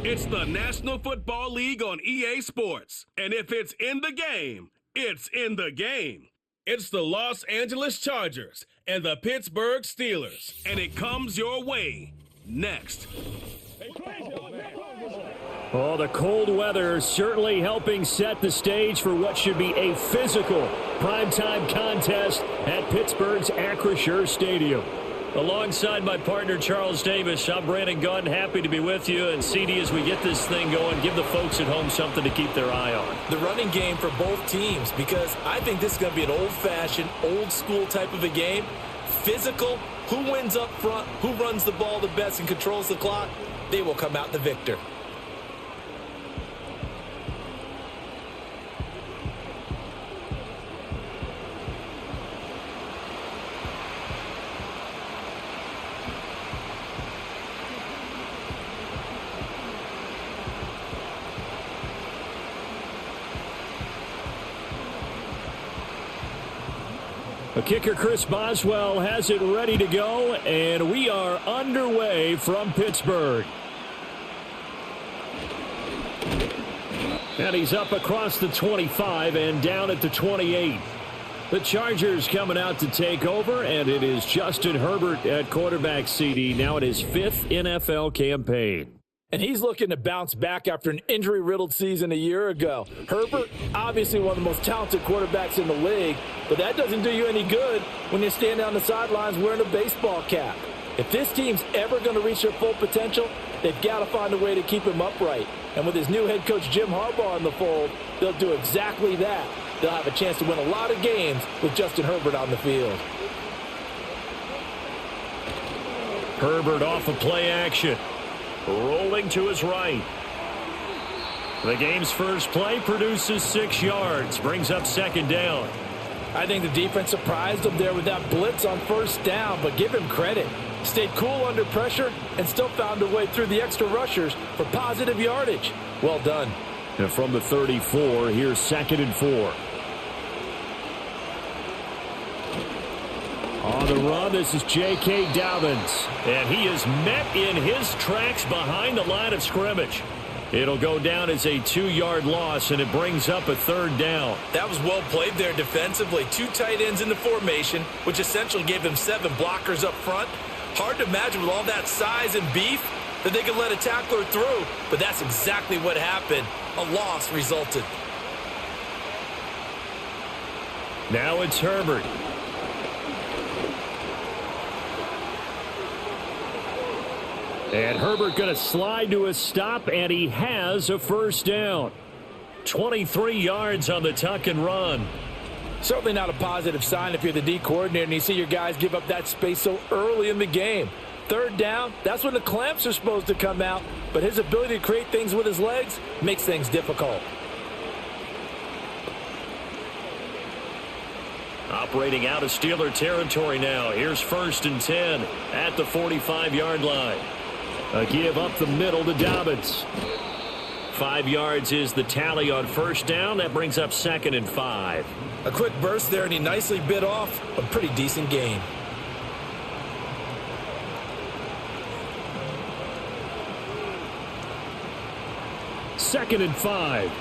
It's the National Football League on EA Sports. And if it's in the game, it's in the game. It's the Los Angeles Chargers and the Pittsburgh Steelers. And it comes your way next. Oh, the cold weather certainly helping set the stage for what should be a physical primetime contest at Pittsburgh's Acrisure Stadium. Alongside my partner, Charles Davis, I'm Brandon Gunn. Happy to be with you. And, CD, as we get this thing going, give the folks at home something to keep their eye on. The running game for both teams, because I think this is going to be an old-fashioned, old-school type of a game. Physical, who wins up front, who runs the ball the best and controls the clock, they will come out the victor. The kicker, Chris Boswell, has it ready to go, and we are underway from Pittsburgh. And he's up across the 25 and down at the 28. The Chargers coming out to take over, and it is Justin Herbert at quarterback, CD, now in his 5th NFL campaign. And he's looking to bounce back after an injury-riddled season a year ago. Herbert, obviously one of the most talented quarterbacks in the league, but that doesn't do you any good when you're standing on the sidelines wearing a baseball cap. If this team's ever going to reach their full potential, they've got to find a way to keep him upright. And with his new head coach, Jim Harbaugh, in the fold, they'll do exactly that. They'll have a chance to win a lot of games with Justin Herbert on the field. Herbert off of play action. Rolling to his right. The game's first play produces 6 yards. Brings up 2nd down. I think the defense surprised him there with that blitz on 1st down, but give him credit. Stayed cool under pressure and still found a way through the extra rushers for positive yardage. Well done. And from the 34, here's 2nd and 4. On the run, this is J.K. Dobbins. And he is met in his tracks behind the line of scrimmage. It'll go down as a 2-yard loss, and it brings up a 3rd down. That was well played there defensively. 2 tight ends in the formation, which essentially gave them 7 blockers up front. Hard to imagine with all that size and beef that they could let a tackler through, but that's exactly what happened. A loss resulted. Now it's Herbert. And Herbert going to slide to a stop, and he has a 1st down. 23 yards on the tuck and run. Certainly not a positive sign if you're the D coordinator and you see your guys give up that space so early in the game. 3rd down, that's when the clamps are supposed to come out, but his ability to create things with his legs makes things difficult. Operating out of Steeler territory now. Here's 1st and 10 at the 45-yard line. A give up the middle to Dobbins. 5 yards is the tally on 1st down. That brings up 2nd and 5. A quick burst there, and he nicely bit off a pretty decent gain. Second and 5.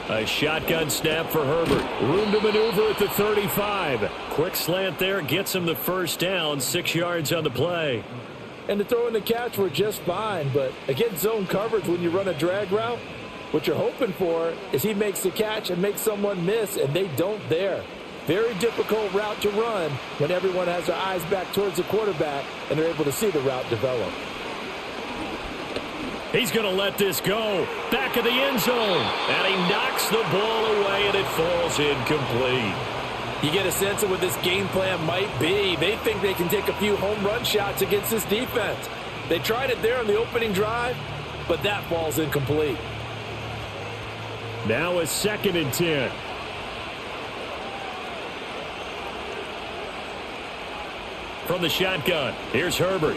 A shotgun snap for Herbert. Room to maneuver at the 35. Quick slant there gets him the 1st down. 6 yards on the play. And the throw and the catch were just fine, but against zone coverage when you run a drag route, what you're hoping for is he makes the catch and makes someone miss, and they don't there. Very difficult route to run when everyone has their eyes back towards the quarterback and they're able to see the route develop. He's going to let this go. Back of the end zone. And he knocks the ball away, and it falls incomplete. You get a sense of what this game plan might be. They think they can take a few home run shots against this defense. They tried it there on the opening drive, but that falls incomplete. Now a 2nd and 10. From the shotgun, here's Herbert.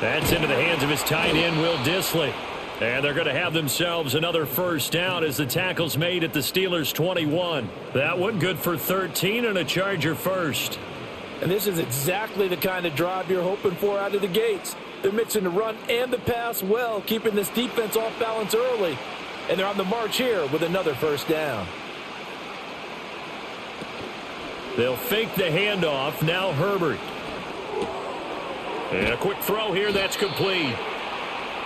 That's into the hands of his tight end, Will Dissly. And they're going to have themselves another first down as the tackle's made at the Steelers' 21. That one good for 13 and a Charger first. And this is exactly the kind of drive you're hoping for out of the gates. They're mixing the run and the pass well, keeping this defense off balance early. And they're on the march here with another first down. They'll fake the handoff. Now Herbert. And a quick throw here. That's complete.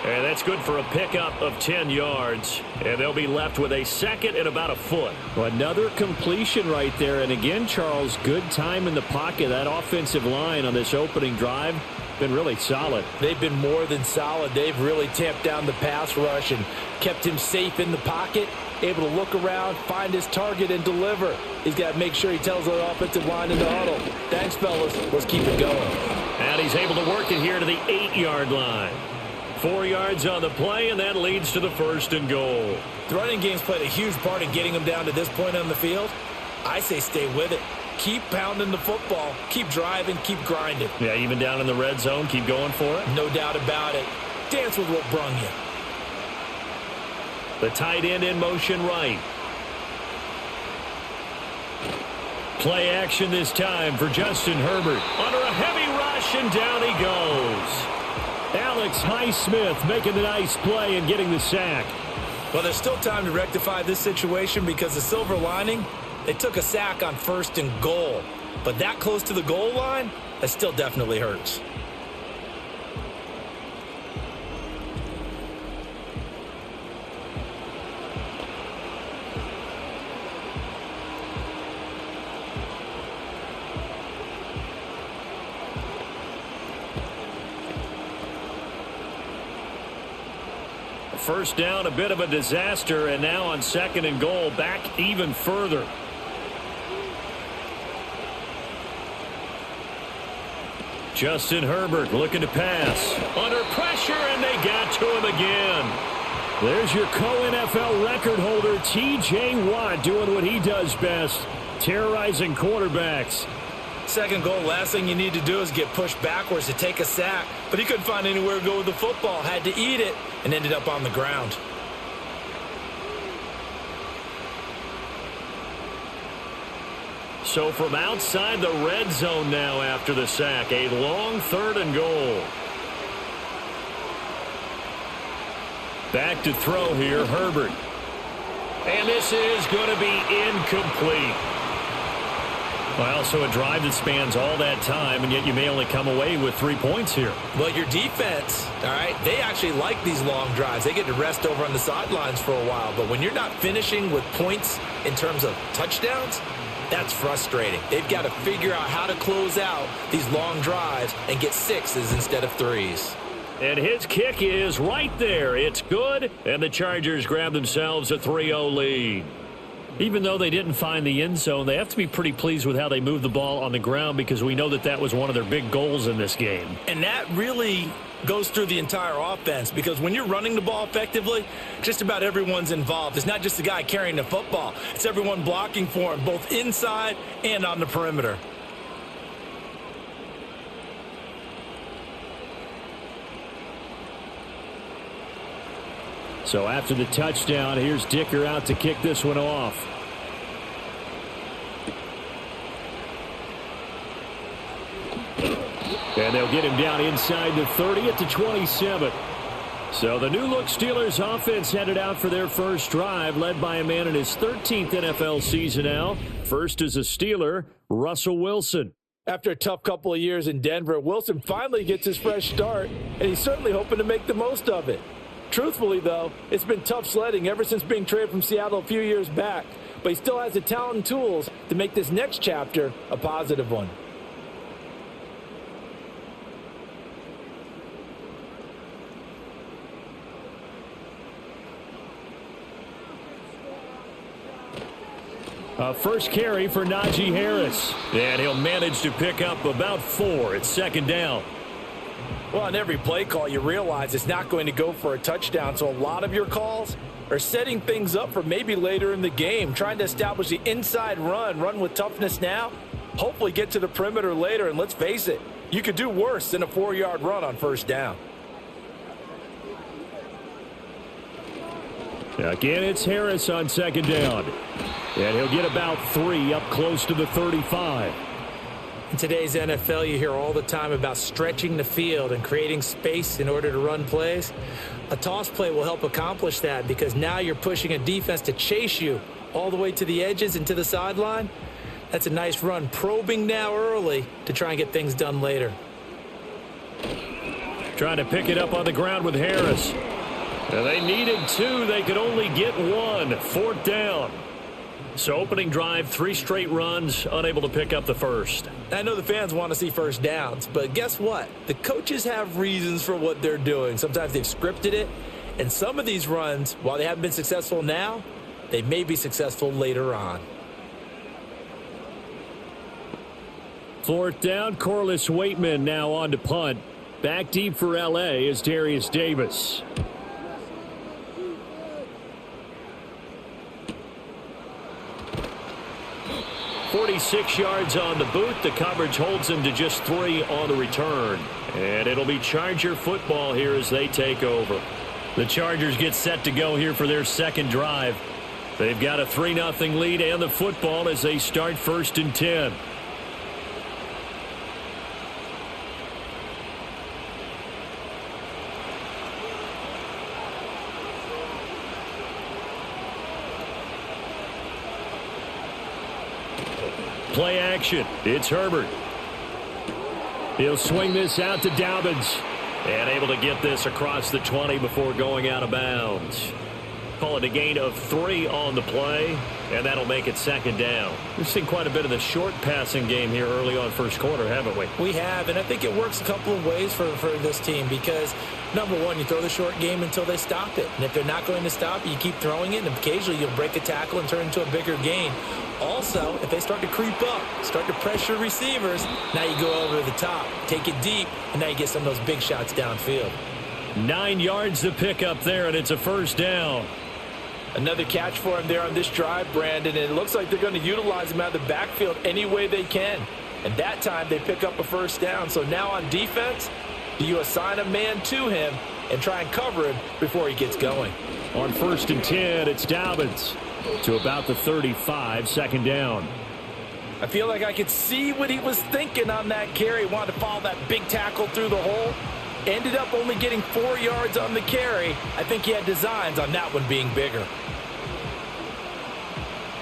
And that's good for a pickup of 10 yards. And they'll be left with a second and about a foot. Another completion right there. And again, Charles, good time in the pocket. That offensive line on this opening drive been really solid. They've been more than solid. They've really tamped down the pass rush and kept him safe in the pocket, able to look around, find his target, and deliver. He's got to make sure he tells the offensive line in the huddle. Thanks, fellas. Let's keep it going. And he's able to work it here to the 8-yard line. 4 yards on the play, and that leads to the first and goal. The running game's played a huge part in getting them down to this point on the field. I say stay with it. Keep pounding the football. Keep driving. Keep grinding. Yeah, even down in the red zone, keep going for it. No doubt about it. Dance with what brung you. The tight end in motion right. Play action this time for Justin Herbert. Under a heavy rush, and down he goes. Alex Highsmith making a nice play and getting the sack. Well, there's still time to rectify this situation because the silver lining, they took a sack on 1st and goal. But that close to the goal line, that still definitely hurts. First down, a bit of a disaster, and now on 2nd and goal, back even further. Justin Herbert looking to pass. Under pressure, and they got to him again. There's your co-NFL record holder, T.J. Watt, doing what he does best, terrorizing quarterbacks. 2nd goal, last thing you need to do is get pushed backwards to take a sack. But he couldn't find anywhere to go with the football. Had to eat it and ended up on the ground. So from outside the red zone now after the sack, a long 3rd and goal. Back to throw here, Herbert. And this is going to be incomplete. Well, so a drive that spans all that time, and yet you may only come away with 3 points here. Well, your defense, all right, they actually like these long drives. They get to rest over on the sidelines for a while. But when you're not finishing with points in terms of touchdowns, that's frustrating. They've got to figure out how to close out these long drives and get 6s instead of 3s. And his kick is right there. It's good, and the Chargers grab themselves a 3-0 lead. Even though they didn't find the end zone, they have to be pretty pleased with how they moved the ball on the ground because we know that that was one of their big goals in this game. And that really goes through the entire offense because when you're running the ball effectively, just about everyone's involved. It's not just the guy carrying the football. It's everyone blocking for him, both inside and on the perimeter. So after the touchdown, here's Dicker out to kick this one off. And they'll get him down inside the 30 at the 27. So the new-look Steelers offense headed out for their first drive, led by a man in his 13th NFL season now. First is a Steeler, Russell Wilson. After a tough couple of years in Denver, Wilson finally gets his fresh start, and he's certainly hoping to make the most of it. Truthfully, though, it's been tough sledding ever since being traded from Seattle a few years back. But he still has the talent and tools to make this next chapter a positive one. First carry for Najee Harris. And he'll manage to pick up about 4. It's 2nd down. Well, on every play call, you realize it's not going to go for a touchdown. So a lot of your calls are setting things up for maybe later in the game, trying to establish the inside run with toughness now, hopefully get to the perimeter later. And let's face it, you could do worse than a 4-yard run on 1st down. Again, it's Harris on second down. And he'll get about 3 up close to the 35. In today's NFL, you hear all the time about stretching the field and creating space in order to run plays. A toss play will help accomplish that because now you're pushing a defense to chase you all the way to the edges and to the sideline. That's a nice run, probing now early to try and get things done later. Trying to pick it up on the ground with Harris. And they needed 2. They could only get 1. 4th down. So opening drive, 3 straight runs, unable to pick up the first. I know the fans want to see first downs, but guess what? The coaches have reasons for what they're doing. Sometimes they've scripted it, and some of these runs, while they haven't been successful now, they may be successful later on. 4th down, Corliss Waitman now on to punt. Back deep for L.A. is Darius Davis. .46 yards on the boot. The coverage holds him to just 3 on the return. And it'll be Charger football here as they take over. The Chargers get set to go here for their second drive. They've got a 3-0 lead and the football as they start 1st and 10. Play action. It's Herbert. He'll swing this out to Dobbins. And able to get this across the 20 before going out of bounds. Call it a gain of 3 on the play. And that'll make it 2nd down. We've seen quite a bit of the short passing game here early on first quarter, haven't we? We have, and I think it works a couple of ways for this team because, number one, you throw the short game until they stop it. And if they're not going to stop it, you keep throwing it, and occasionally you'll break a tackle and turn into a bigger gain. Also, if they start to creep up, start to pressure receivers, now you go over the top, take it deep, and now you get some of those big shots downfield. 9 yards to pick up there, and it's a 1st down. Another catch for him there on this drive, Brandon, and it looks like they're going to utilize him out of the backfield any way they can. And that time they pick up a 1st down. So now on defense, do you assign a man to him and try and cover him before he gets going? On 1st and 10, it's Dobbins to about the 35, 2nd down. I feel like I could see what he was thinking on that carry. Wanted to follow that big tackle through the hole. Ended up only getting 4 yards on the carry. I think he had designs on that one being bigger.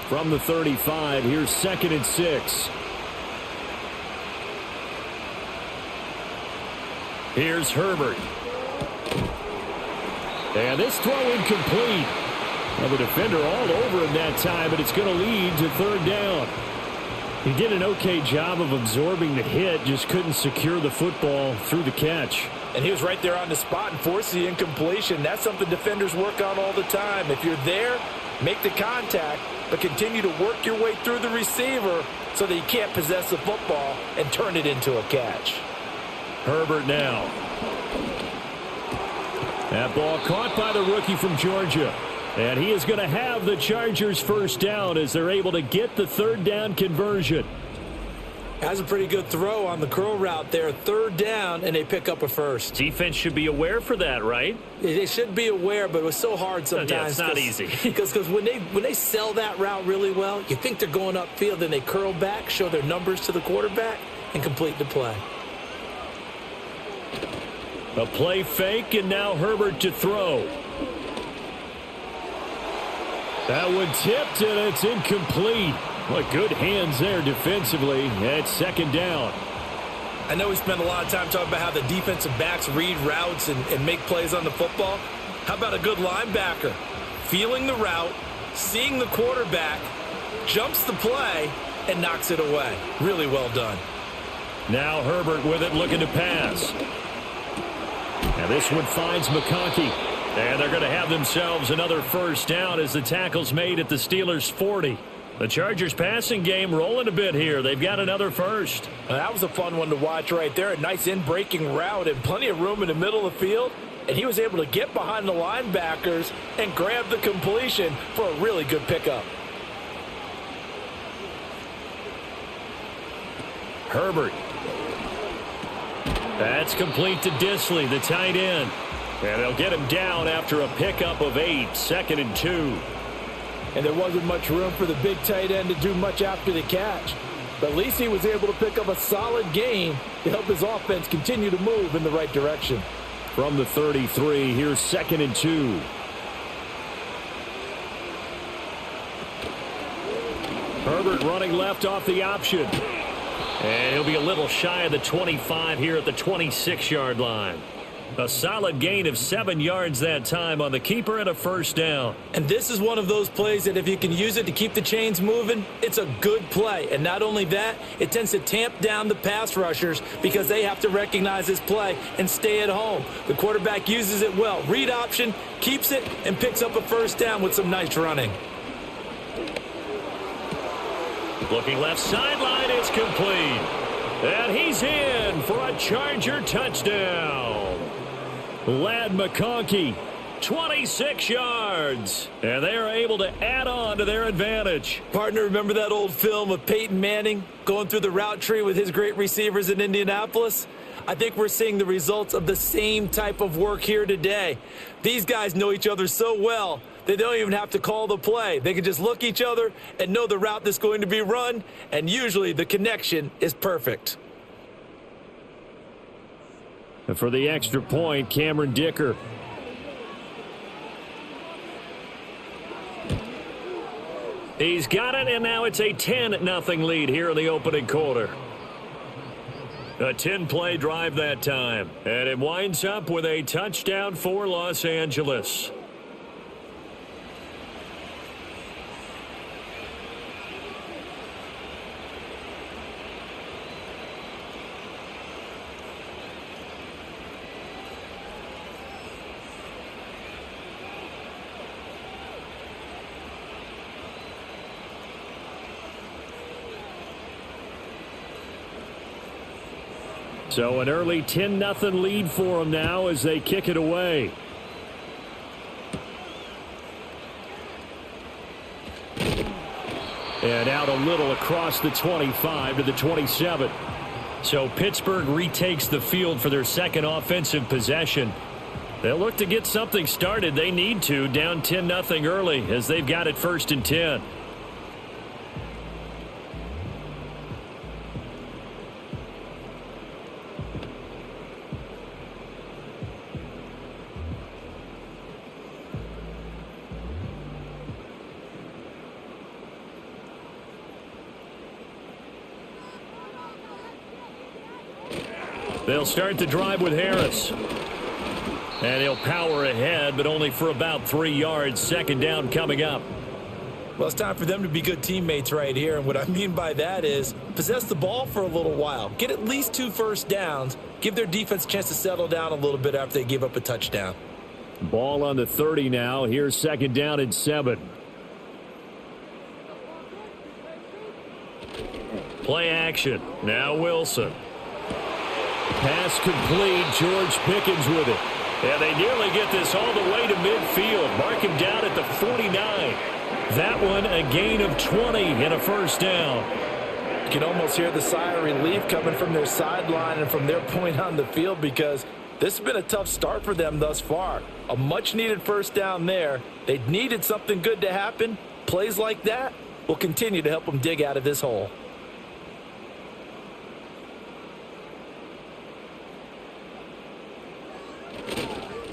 From the 35, here's 2nd and 6. Here's Herbert. And this throw incomplete. Well, the defender all over him that time, but it's going to lead to 3rd down. He did an okay job of absorbing the hit, just couldn't secure the football through the catch. And he was right there on the spot and forced the incompletion. That's something defenders work on all the time. If you're there, make the contact, but continue to work your way through the receiver so that you can't possess the football and turn it into a catch. Herbert now. That ball caught by the rookie from Georgia. And he is going to have the Chargers 1st down as they're able to get the 3rd down conversion. Has a pretty good throw on the curl route there. 3rd down, and they pick up a 1st. Defense should be aware for that, right? They should be aware, but it was so hard sometimes. Yeah, it's not easy. Because when they sell that route really well, you think they're going upfield, then they curl back, show their numbers to the quarterback, and complete the play. A play fake, and now Herbert to throw. That one tipped, and it's incomplete. What good hands there defensively. It's 2nd down. I know we spent a lot of time talking about how the defensive backs read routes and make plays on the football. How about a good linebacker? Feeling the route, seeing the quarterback, jumps the play, and knocks it away. Really well done. Now Herbert with it, looking to pass. And this one finds McConkey. And they're going to have themselves another 1st down as the tackle's made at the Steelers' 40. The Chargers passing game rolling a bit here. They've got another 1st. That was a fun one to watch right there. A nice in-breaking route and plenty of room in the middle of the field. And he was able to get behind the linebackers and grab the completion for a really good pickup. Herbert. That's complete to Disley, the tight end. And they'll get him down after a pickup of 8, 2nd and 2. And there wasn't much room for the big tight end to do much after the catch. But at least he was able to pick up a solid gain to help his offense continue to move in the right direction. From the 33, here's 2nd and 2. Herbert running left off the option. And he'll be a little shy of the 25 here at the 26-yard line. A solid gain of 7 yards that time on the keeper and a first down. And this is one of those plays that if you can use it to keep the chains moving, it's a good play. And not only that, it tends to tamp down the pass rushers because they have to recognize this play and stay at home. The quarterback uses it well. Read option, keeps it, and picks up a first down with some nice running. Looking left sideline, it's complete. And he's in for a Charger touchdown. Ladd McConkey, 26 yards. And they are able to add on to their advantage. Partner, remember that old film of Peyton Manning going through the route tree with his great receivers in Indianapolis? I think we're seeing the results of the same type of work here today. These guys know each other so well, they don't even have to call the play. They can just look each other and know the route that's going to be run, and usually the connection is perfect. And for the extra point, Cameron Dicker. He's got it, and now it's a 10-0 lead here in the opening quarter. A 10-play drive that time, and it winds up with a touchdown for Los Angeles. So an early 10-0 lead for them now as they kick it away. And out a little across the 25 to the 27. So Pittsburgh retakes the field for their second offensive possession. They'll look to get something started. They need to, down 10-0 early as they've got it 1st and 10. They'll start the drive with Harris. And he'll power ahead, but only for about 3 yards. 2nd down coming up. Well, it's time for them to be good teammates right here. And what I mean by that is possess the ball for a little while. Get at least 2 first downs. Give their defense a chance to settle down a little bit after they give up a touchdown. Ball on the 30 now. Here's 2nd down and 7. Play action. Now Wilson. Pass complete. George Pickens with it. And they nearly get this all the way to midfield. Mark him down at the 49. That one a gain of 20 and a first down. You can almost hear the sigh of relief coming from their sideline and from their point on the field because this has been a tough start for them thus far. A much-needed first down there. They needed something good to happen. Plays like that will continue to help them dig out of this hole.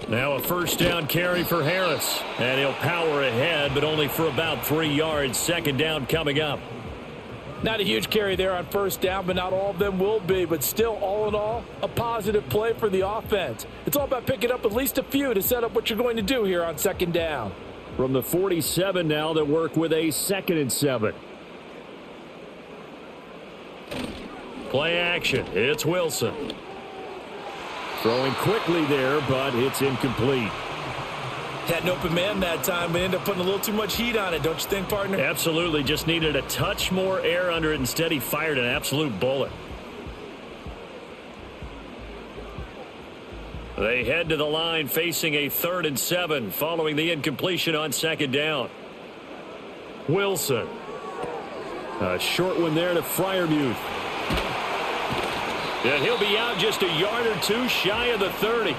Now a first down carry for Harris. And he'll power ahead, but only for about 3 yards. 2nd down coming up. Not a huge carry there on first down, but not all of them will be. But still, all in all, a positive play for the offense. It's all about picking up at least a few to set up what you're going to do here on 2nd down. From the 47 now, they work with a 2nd and 7. Play action. It's Wilson. Throwing quickly there, but it's incomplete. Had an open man that time, but ended up putting a little too much heat on it, don't you think, partner? Absolutely. Just needed a touch more air under it. Instead, he fired an absolute bullet. They head to the line facing a 3rd and 7 following the incompletion on 2nd down. Wilson. A short one there to Freiermuth. And he'll be out just a yard or two shy of the 30.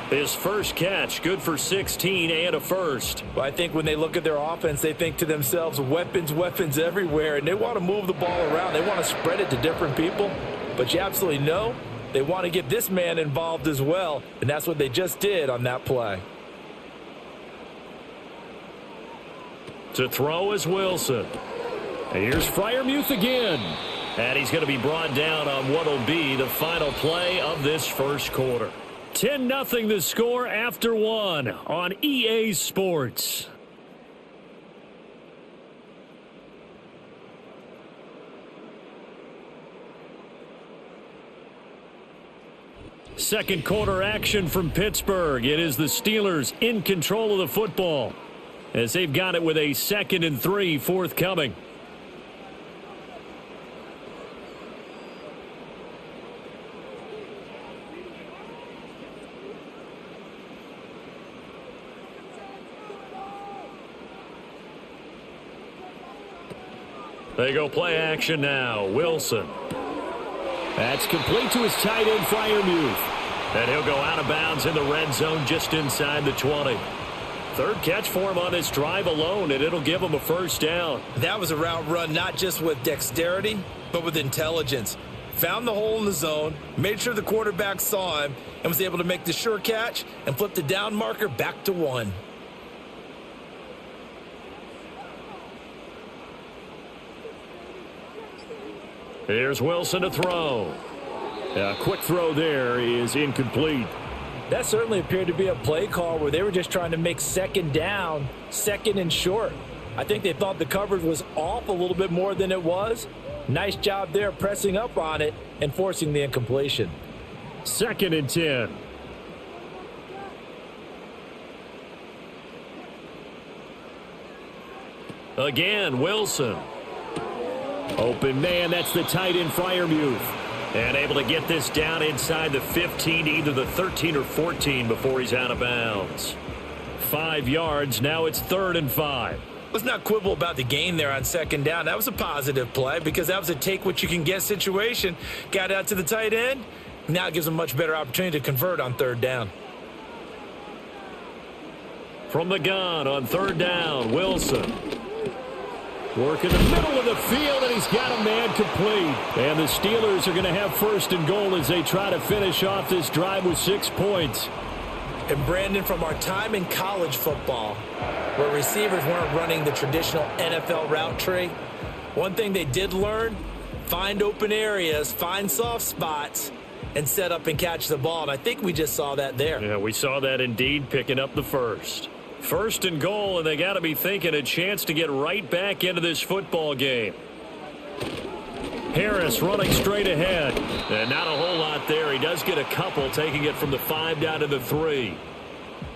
His first catch, good for 16 and a first. Well, I think when they look at their offense, they think to themselves, weapons, weapons everywhere, and they want to move the ball around. They want to spread it to different people, but you absolutely know they want to get this man involved as well, and that's what they just did on that play. To throw is Wilson. And here's Freiermuth again. And he's going to be brought down on what will be the final play of this first quarter. 10-0 the score after one on EA Sports. Second quarter action from Pittsburgh. It is the Steelers in control of the football as they've got it with a 2nd and 3 forthcoming. They go play action now. Wilson. That's complete to his tight end, Freiermuth. And he'll go out of bounds in the red zone just inside the 20. Third catch for him on this drive alone, and it'll give him a first down. That was a route run not just with dexterity, but with intelligence. Found the hole in the zone, made sure the quarterback saw him, and was able to make the sure catch and flip the down marker back to 1. Here's Wilson to throw. A quick throw there is incomplete. That certainly appeared to be a play call where they were just trying to make second down, 2nd and short. I think they thought the coverage was off a little bit more than it was. Nice job there pressing up on it and forcing the incompletion. 2nd and 10. Again, Wilson. Open man, that's the tight end Freiermuth. And able to get this down inside the 15, either the 13 or 14 before he's out of bounds. 5 yards, now it's 3rd and 5. Let's not quibble about the gain there on 2nd down. That was a positive play because that was a take-what-you-can-get situation. Got out to the tight end. Now it gives them a much better opportunity to convert on 3rd down. From the gun on 3rd down, Wilson. Work in the middle of the field, and he's got a man complete. And the Steelers are going to have 1st and goal as they try to finish off this drive with 6 points. And Brandon, from our time in college football, where receivers weren't running the traditional NFL route tree, one thing they did learn, find open areas, find soft spots, and set up and catch the ball. And I think we just saw that there. Yeah, we saw that indeed, picking up the first. 1st and goal, and they got to be thinking a chance to get right back into this football game. Harris running straight ahead. And not a whole lot there. He does get a couple, taking it from the 5 down to the 3.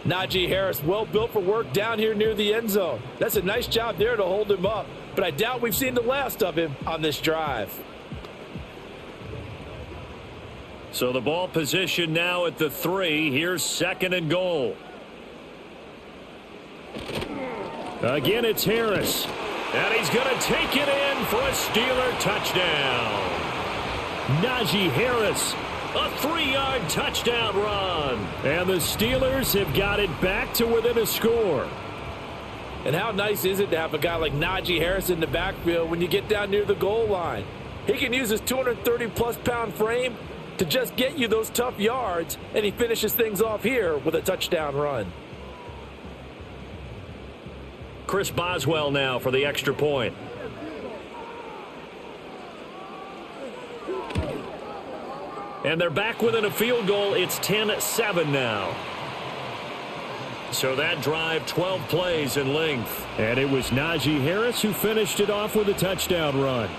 Najee Harris, well built for work down here near the end zone. That's a nice job there to hold him up. But I doubt we've seen the last of him on this drive. So the ball position now at the 3. Here's 2nd and goal. Again, it's Harris. And he's going to take it in for a Steeler touchdown. Najee Harris, a 3-yard touchdown run. And the Steelers have got it back to within a score. And how nice is it to have a guy like Najee Harris in the backfield when you get down near the goal line? He can use his 230-plus pound frame to just get you those tough yards, and he finishes things off here with a touchdown run. Chris Boswell now for the extra point. And they're back within a field goal. It's 10-7 now. So that drive, 12 plays in length. And it was Najee Harris who finished it off with a touchdown run.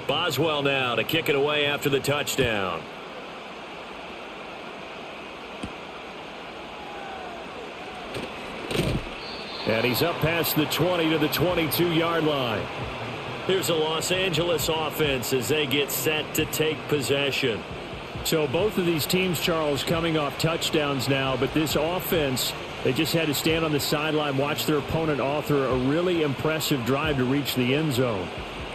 Boswell now to kick it away after the touchdown. And he's up past the 20 to the 22-yard line. Here's a Los Angeles offense as they get set to take possession. So both of these teams, Charles, coming off touchdowns now, but this offense, they just had to stand on the sideline, watch their opponent author a really impressive drive to reach the end zone.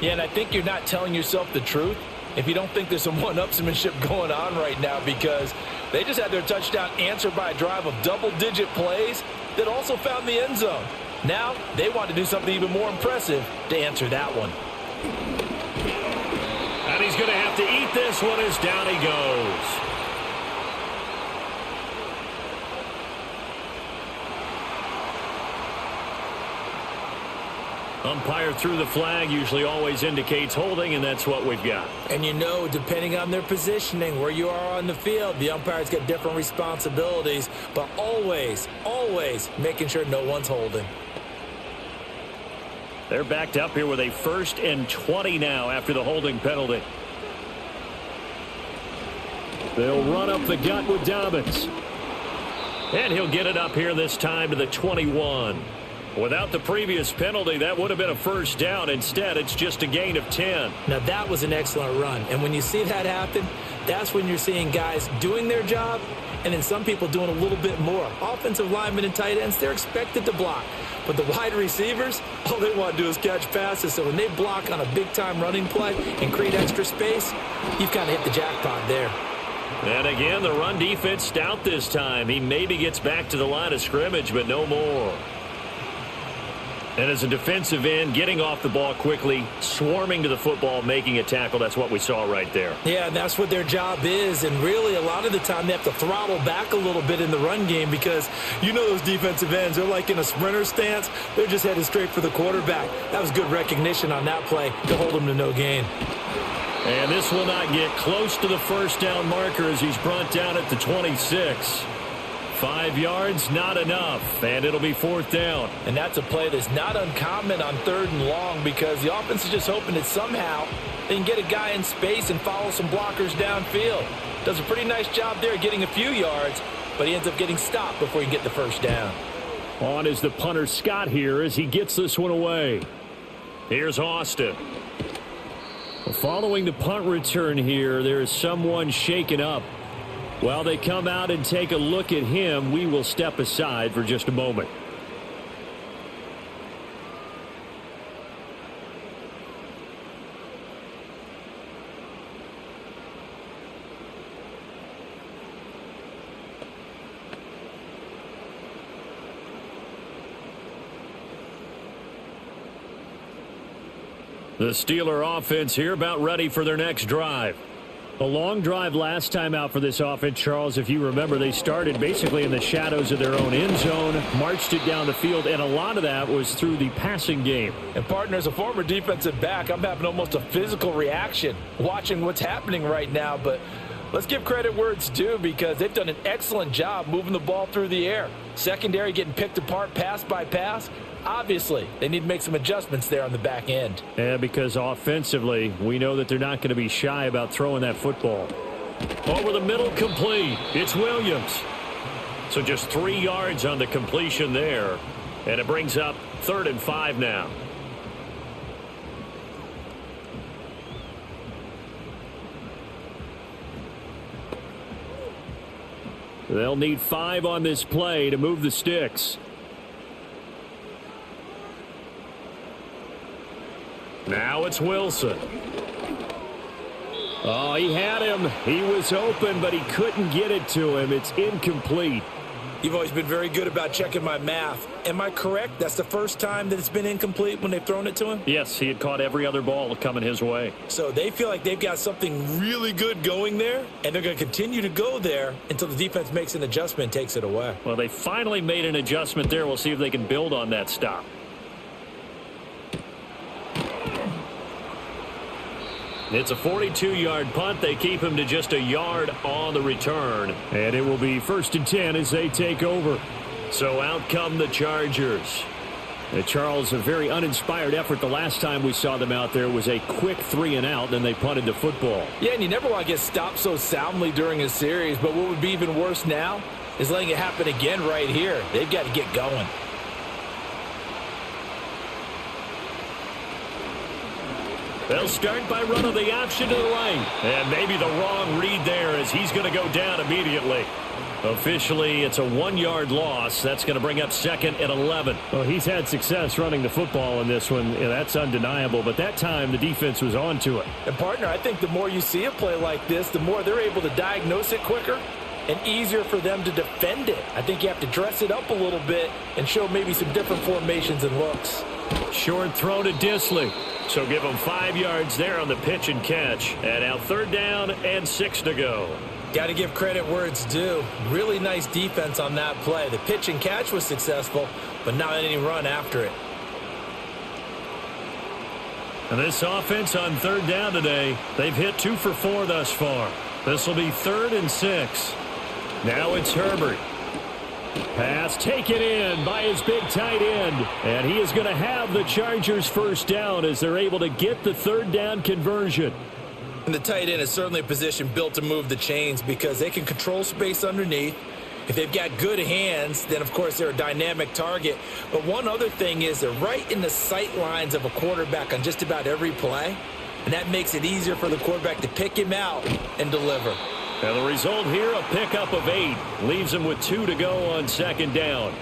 Yeah, and I think you're not telling yourself the truth if you don't think there's some one-upsmanship going on right now, because they just had their touchdown answered by a drive of double-digit plays that also found the end zone. Now they want to do something even more impressive to answer that one. And he's going to have to eat this one as down he goes. Umpire threw the flag, usually always indicates holding, and that's what we've got. And you know, depending on their positioning, where you are on the field, the umpires get different responsibilities, but always, always making sure no one's holding. They're backed up here with a 1st and 20 now after the holding penalty. They'll run up the gut with Dobbins. And he'll get it up here this time to the 21. Without the previous penalty, that would have been a 1st down. Instead, it's just a gain of 10. Now, that was an excellent run. And when you see that happen, that's when you're seeing guys doing their job and then some people doing a little bit more. Offensive linemen and tight ends, they're expected to block. But the wide receivers, all they want to do is catch passes. So when they block on a big-time running play and create extra space, you've kind of hit the jackpot there. And again, the run defense stout this time. He maybe gets back to the line of scrimmage, but no more. And as a defensive end, getting off the ball quickly, swarming to the football, making a tackle, that's what we saw right there. Yeah, and that's what their job is. And really, a lot of the time, they have to throttle back a little bit in the run game because you know those defensive ends, they're like in a sprinter stance. They're just headed straight for the quarterback. That was good recognition on that play to hold them to no gain. And this will not get close to the 1st down marker as he's brought down at the 26. 5 yards, not enough, and it'll be 4th down. And that's a play that's not uncommon on 3rd and long because the offense is just hoping that somehow they can get a guy in space and follow some blockers downfield. Does a pretty nice job there getting a few yards, but he ends up getting stopped before he can get the 1st down. On is the punter Scott here as he gets this one away. Here's Austin. Following the punt return here, there is someone shaken up. While they come out and take a look at him, we will step aside for just a moment. The Steeler offense here about ready for their next drive. A long drive last time out for this offense, Charles. If you remember, they started basically in the shadows of their own end zone, marched it down the field, and a lot of that was through the passing game. And, partner, as a former defensive back, I'm having almost a physical reaction watching what's happening right now. But let's give credit where it's due because they've done an excellent job moving the ball through the air. Secondary getting picked apart pass by pass. Obviously, they need to make some adjustments there on the back end. Yeah, because offensively, we know that they're not going to be shy about throwing that football. Over the middle, complete. It's Williams. So just 3 yards on the completion there. And it brings up 3rd and 5 now. They'll need 5 on this play to move the sticks. Now it's Wilson. Oh, he had him. He was open, but he couldn't get it to him. It's incomplete. You've always been very good about checking my math. Am I correct? That's the first time that it's been incomplete when they've thrown it to him? Yes, he had caught every other ball coming his way. So they feel like they've got something really good going there, and they're going to continue to go there until the defense makes an adjustment and takes it away. Well, they finally made an adjustment there. We'll see if they can build on that stop. It's a 42-yard punt. They keep him to just a yard on the return. And it will be 1st and 10 as they take over. So out come the Chargers. Charles, a very uninspired effort. The last time we saw them out there was a quick 3 and out, then they punted the football. Yeah, and you never want to get stopped so soundly during a series, but what would be even worse now is letting it happen again right here. They've got to get going. They'll start by running the option to the right. And maybe the wrong read there as he's going to go down immediately. Officially, it's a 1-yard loss. That's going to bring up 2nd and 11. Well, he's had success running the football in this one. Yeah, that's undeniable. But that time, the defense was on to it. And, partner, I think the more you see a play like this, the more they're able to diagnose it quicker and easier for them to defend it. I think you have to dress it up a little bit and show maybe some different formations and looks. Short throw to Disley. So give him 5 yards there on the pitch and catch. And now 3rd down and 6 to go. Got to give credit where it's due. Really nice defense on that play. The pitch and catch was successful, but not any run after it. And this offense on 3rd down today, they've hit 2 for 4 thus far. This will be 3rd and 6. Now it's Herbert. Pass taken in by his big tight end. And he is going to have the Chargers' 1st down as they're able to get the 3rd down conversion. And the tight end is certainly a position built to move the chains because they can control space underneath. If they've got good hands, then, of course, they're a dynamic target. But one other thing is they're right in the sight lines of a quarterback on just about every play. And that makes it easier for the quarterback to pick him out and deliver. And the result here, a pickup of 8. Leaves him with 2 to go on 2nd down.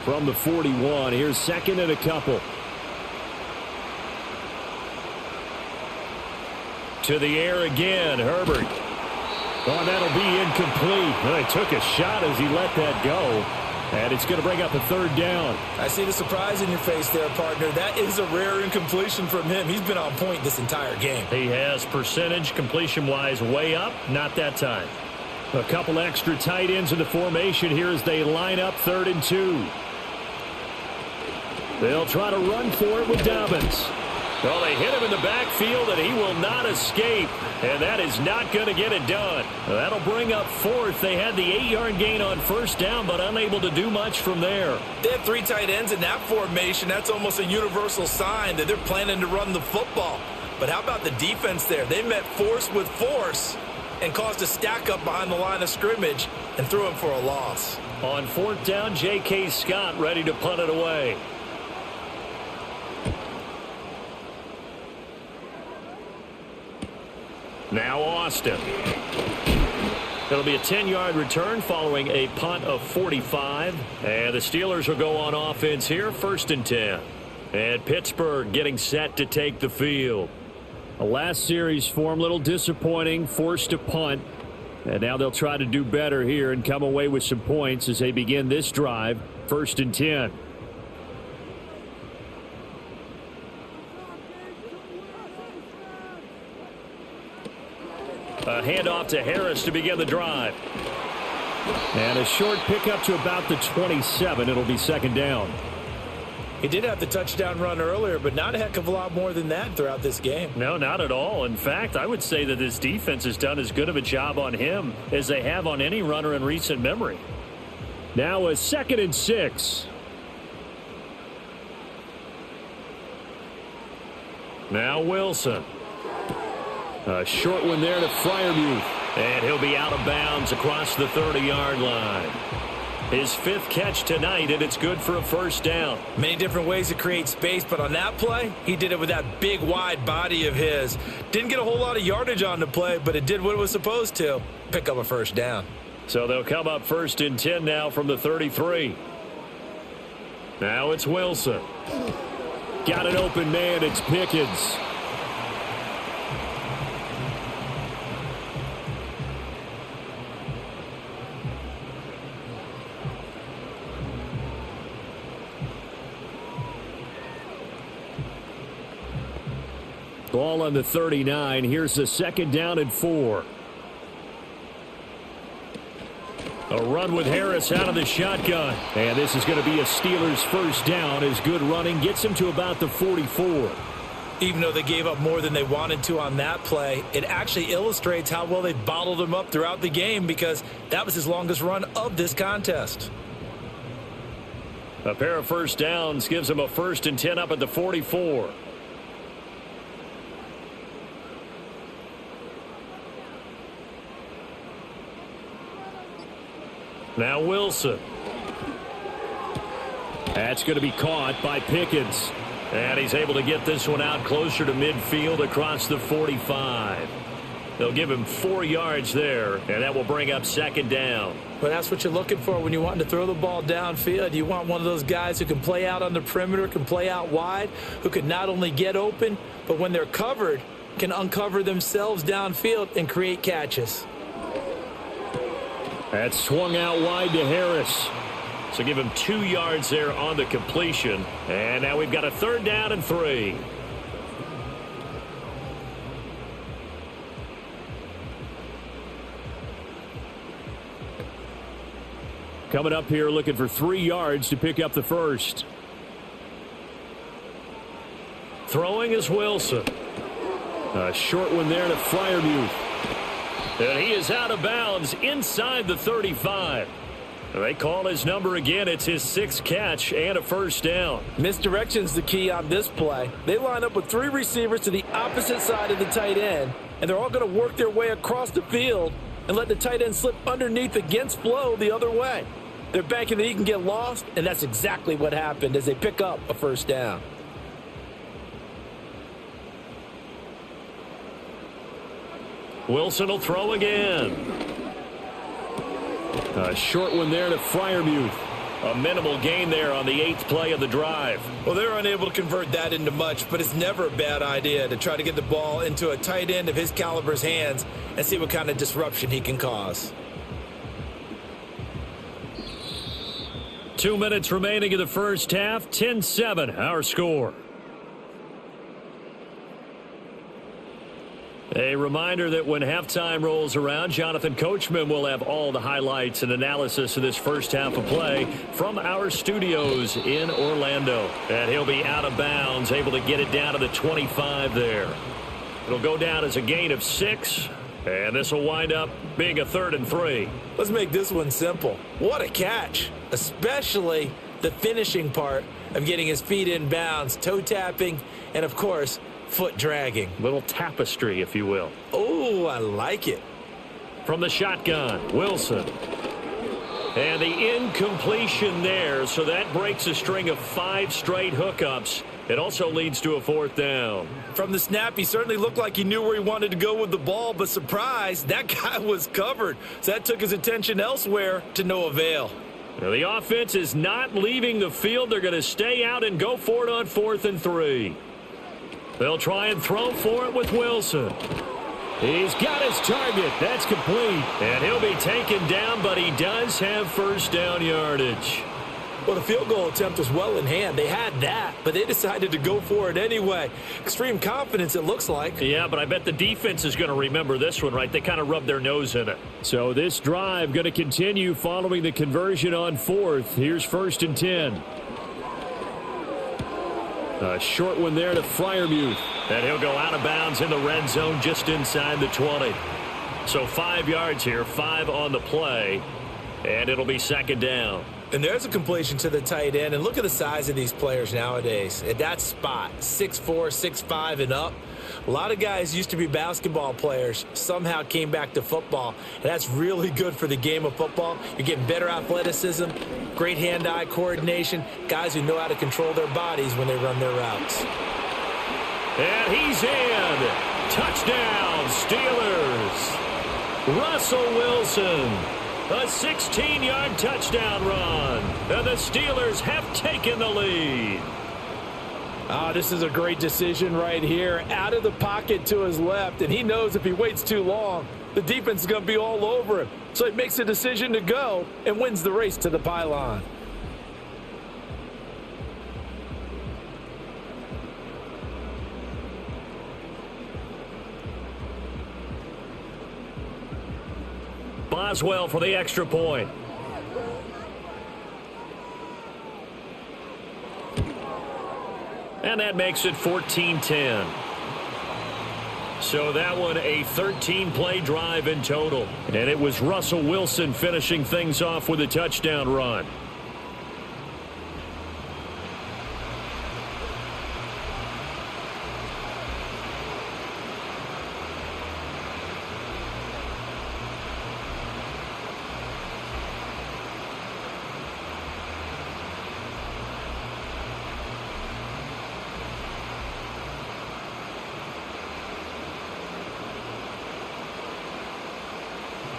From the 41, here's 2nd and a couple. To the air again, Herbert. Oh, that'll be incomplete. Well, he took a shot as he let that go. And it's going to bring up a 3rd down. I see the surprise in your face there, partner. That is a rare incompletion from him. He's been on point this entire game. He has percentage completion-wise way up. Not that time. A couple extra tight ends in the formation here as they line up 3rd and 2. They'll try to run for it with Dobbins. Well, they hit him in the backfield, and he will not escape. And that is not going to get it done. That'll bring up 4th. They had the 8-yard gain on 1st down, but unable to do much from there. They have 3 tight ends in that formation. That's almost a universal sign that they're planning to run the football. But how about the defense there? They met force with force and caused a stack up behind the line of scrimmage and threw him for a loss. On 4th down, J.K. Scott ready to punt it away. Now Austin. It'll be a 10-yard return following a punt of 45. And the Steelers will go on offense here, 1st and 10. And Pittsburgh getting set to take the field. A last series form, a little disappointing, forced to punt. And now they'll try to do better here and come away with some points as they begin this drive, 1st and 10. A handoff to Harris to begin the drive. And a short pickup to about the 27. It'll be 2nd down. He did have the touchdown run earlier, but not a heck of a lot more than that throughout this game. No, not at all. In fact, I would say that this defense has done as good of a job on him as they have on any runner in recent memory. Now a 2nd and 6. Now Wilson. A short one there to Freiermuth. And he'll be out of bounds across the 30-yard line. His 5th catch tonight, and it's good for a 1st down. Many different ways to create space, but on that play, he did it with that big, wide body of his. Didn't get a whole lot of yardage on the play, but it did what it was supposed to. Pick up a 1st down. So they'll come up 1st and 10 now from the 33. Now it's Wilson. Got an open man. It's Pickens. Ball on the 39. Here's the 2nd down and 4. A run with Harris out of the shotgun. And this is going to be a Steelers 1st down as good running gets him to about the 44. Even though they gave up more than they wanted to on that play, it actually illustrates how well they bottled him up throughout the game because that was his longest run of this contest. A pair of 1st downs gives him a 1st and 10 up at the 44. Now Wilson. That's going to be caught by Pickens. And he's able to get this one out closer to midfield across the 45. They'll give him 4 yards there, and that will bring up second down. Well, that's what you're looking for when you want to throw the ball downfield. You want one of those guys who can play out on the perimeter, can play out wide, who can not only get open, but when they're covered, can uncover themselves downfield and create catches. That's swung out wide to Harris. So give him 2 yards there on the completion. And now we've got a 3rd down and 3. Coming up here looking for 3 yards to pick up the first. Throwing is Wilson. A short one there to Freiermuth. And he is out of bounds inside the 35. They call his number again. It's his 6th catch and a first down. Misdirection's the key on this play. They line up with 3 receivers to the opposite side of the tight end, and they're all going to work their way across the field and let the tight end slip underneath against flow the other way. They're banking that he can get lost, and that's exactly what happened as they pick up a first down. Wilson will throw again. A short one there to Freiermuth. A minimal gain there on the 8th play of the drive. Well, they're unable to convert that into much, but it's never a bad idea to try to get the ball into a tight end of his caliber's hands and see what kind of disruption he can cause. 2 minutes remaining in the first half. 10-7 our score. A reminder that when halftime rolls around, Jonathan Coachman will have all the highlights and analysis of this first half of play from our studios in Orlando. And he'll be out of bounds, able to get it down to the 25 there. It'll go down as a gain of 6, and this will wind up being a 3rd and 3. Let's make this one simple. What a catch, especially the finishing part of getting his feet in bounds, toe tapping, and of course, foot dragging. Little tapestry, if you will. Oh, I like it. From the shotgun, Wilson. And the incompletion there, so that breaks a string of 5 straight hookups. It also leads to a 4th down. From the snap, he certainly looked like he knew where he wanted to go with the ball, but surprise, that guy was covered. So that took his attention elsewhere to no avail. Now the offense is not leaving the field. They're going to stay out and go for it on 4th and 3. They'll try and throw for it with Wilson. He's got his target. That's complete. And he'll be taken down, but he does have first down yardage. Well, the field goal attempt was well in hand. They had that, but they decided to go for it anyway. Extreme confidence, it looks like. Yeah, but I bet the defense is going to remember this one, right? They kind of rubbed their nose in it. So this drive going to continue following the conversion on 4th. Here's 1st and 10. A short one there to Freiermuth. And he'll go out of bounds in the red zone just inside the 20. So 5 yards here, 5 on the play. And it'll be second down. And there's a completion to the tight end. And look at the size of these players nowadays. At that spot, 6'4", 6'5", and up. A lot of guys used to be basketball players, somehow came back to football. And that's really good for the game of football. You're getting better athleticism, great hand-eye coordination, guys who know how to control their bodies when they run their routes. And he's in. Touchdown, Steelers. Russell Wilson. A 16-yard touchdown run. And the Steelers have taken the lead. This is a great decision right here. Out of the pocket to his left, and he knows if he waits too long, the defense is going to be all over him. So he makes a decision to go and wins the race to the pylon. Boswell for the extra point. And that makes it 14-10. So that one a 13-play drive in total. And it was Russell Wilson finishing things off with a touchdown run.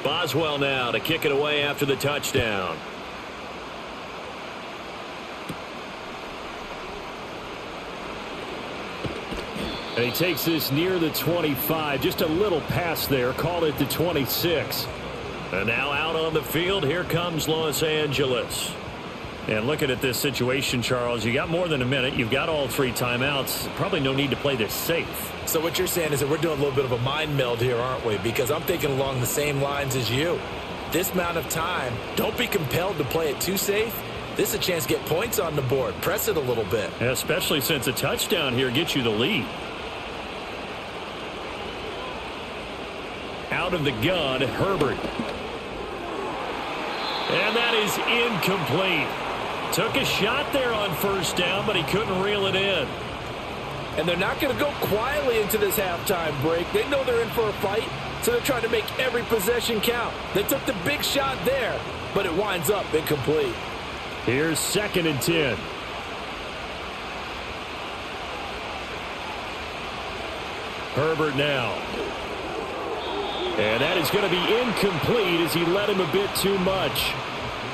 Boswell now to kick it away after the touchdown. And he takes this near the 25. Just a little pass there. Call it the 26. And now out on the field, here comes Los Angeles. And looking at this situation, Charles, you got more than a minute. You've got all 3 timeouts. Probably no need to play this safe. So what you're saying is that we're doing a little bit of a mind meld here, aren't we? Because I'm thinking along the same lines as you. This amount of time, don't be compelled to play it too safe. This is a chance to get points on the board. Press it a little bit. Especially since a touchdown here gets you the lead. Out of the gun, Herbert. And that is incomplete. Took a shot there on first down, but he couldn't reel it in. And they're not going to go quietly into this halftime break. They know they're in for a fight, so they're trying to make every possession count. They took the big shot there, but it winds up incomplete. Here's 2nd and 10. Herbert now. And that is going to be incomplete as he led him a bit too much.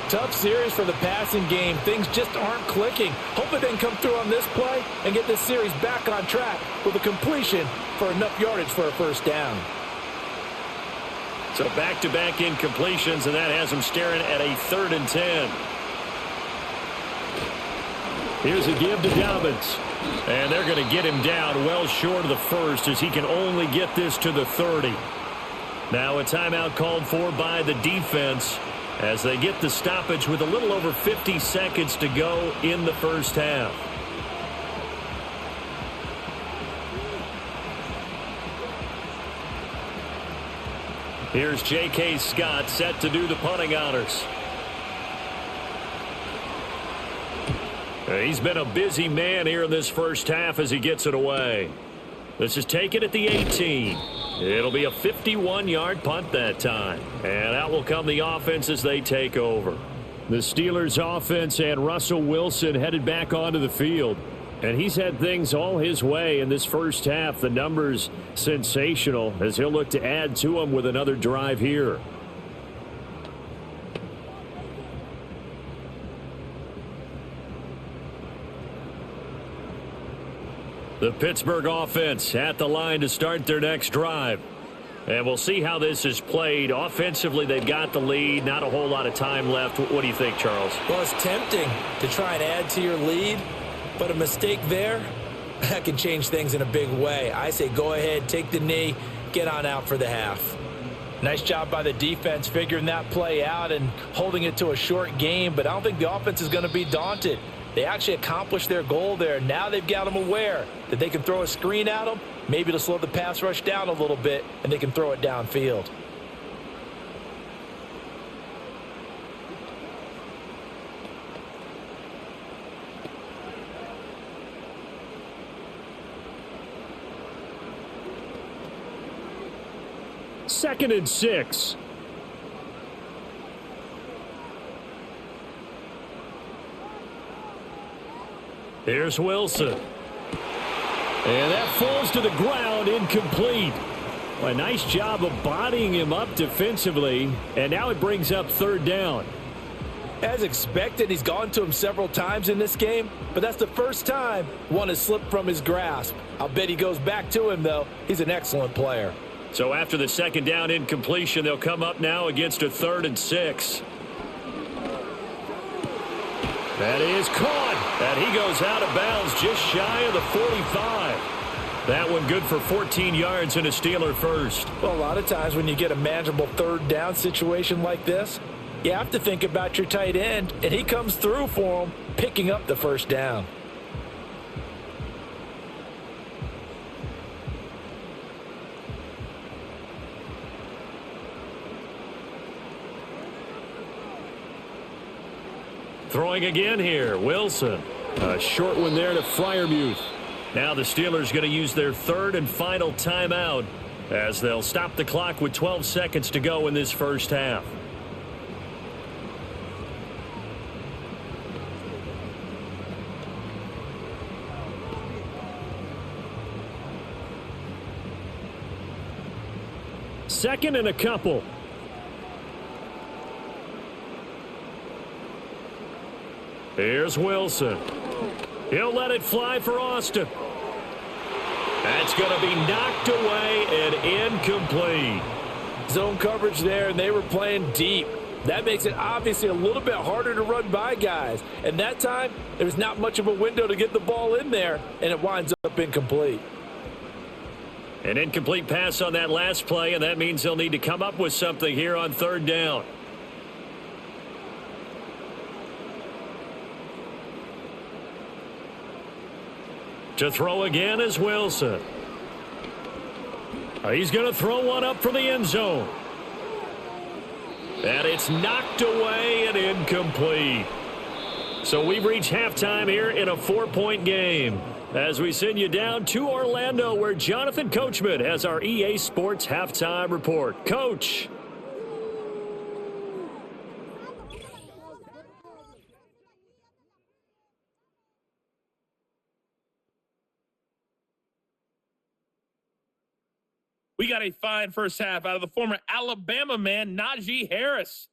Tough series for the passing game. Things just aren't clicking. Hope they can come through on this play and get this series back on track with a completion for enough yardage for a first down. So back-to-back incompletions, and that has him staring at a 3rd and 10. Here's a give to Dobbins. And they're going to get him down well short of the first as he can only get this to the 30. Now a timeout called for by the defense as they get the stoppage with a little over 50 seconds to go in the first half. Here's J.K. Scott set to do the punting honors. He's been a busy man here in this first half as he gets it away. This is taken at the 18. It'll be a 51-yard punt that time. And out will come the offense as they take over. The Steelers offense and Russell Wilson headed back onto the field. And he's had things all his way in this first half. The numbers sensational as he'll look to add to them with another drive here. The Pittsburgh offense at the line to start their next drive. And we'll see how this is played. Offensively, they've got the lead. Not a whole lot of time left. What do you think, Charles? Well, it's tempting to try and add to your lead, but a mistake there, that can change things in a big way. I say go ahead, take the knee, get on out for the half. Nice job by the defense figuring that play out and holding it to a short game, but I don't think the offense is going to be daunted. They actually accomplished their goal there. Now they've got them aware that they can throw a screen at them, maybe to slow the pass rush down a little bit, and they can throw it downfield. Second and 6. Here's Wilson. And that falls to the ground, incomplete. Well, a nice job of bodying him up defensively, and now it brings up 3rd down. As expected, he's gone to him several times in this game, but that's the first time one has slipped from his grasp. I'll bet he goes back to him, though. He's an excellent player. So after the 2nd down incompletion, they'll come up now against a 3rd and 6. That is caught. And he goes out of bounds just shy of the 45. That one good for 14 yards and a Steeler first. Well, a lot of times when you get a manageable 3rd down situation like this, you have to think about your tight end, and he comes through for him, picking up the 1st down. Throwing again here, Wilson. A short one there to Freiermuth. Now the Steelers going to use their 3rd and final timeout as they'll stop the clock with 12 seconds to go in this first half. Second and a couple. Here's Wilson. He'll let it fly for Austin. That's going to be knocked away and incomplete. Zone coverage there, and they were playing deep. That makes it obviously a little bit harder to run by guys. And that time, there was not much of a window to get the ball in there, and it winds up incomplete. An incomplete pass on that last play, and that means they'll need to come up with something here on third down. To throw again is Wilson. He's going to throw one up for the end zone. And it's knocked away and incomplete. So we've reached halftime here in a 4-point game. As we send you down to Orlando, where Jonathan Coachman has our EA Sports halftime report. Coach. We got a fine first half out of the former Alabama man, Najee Harris.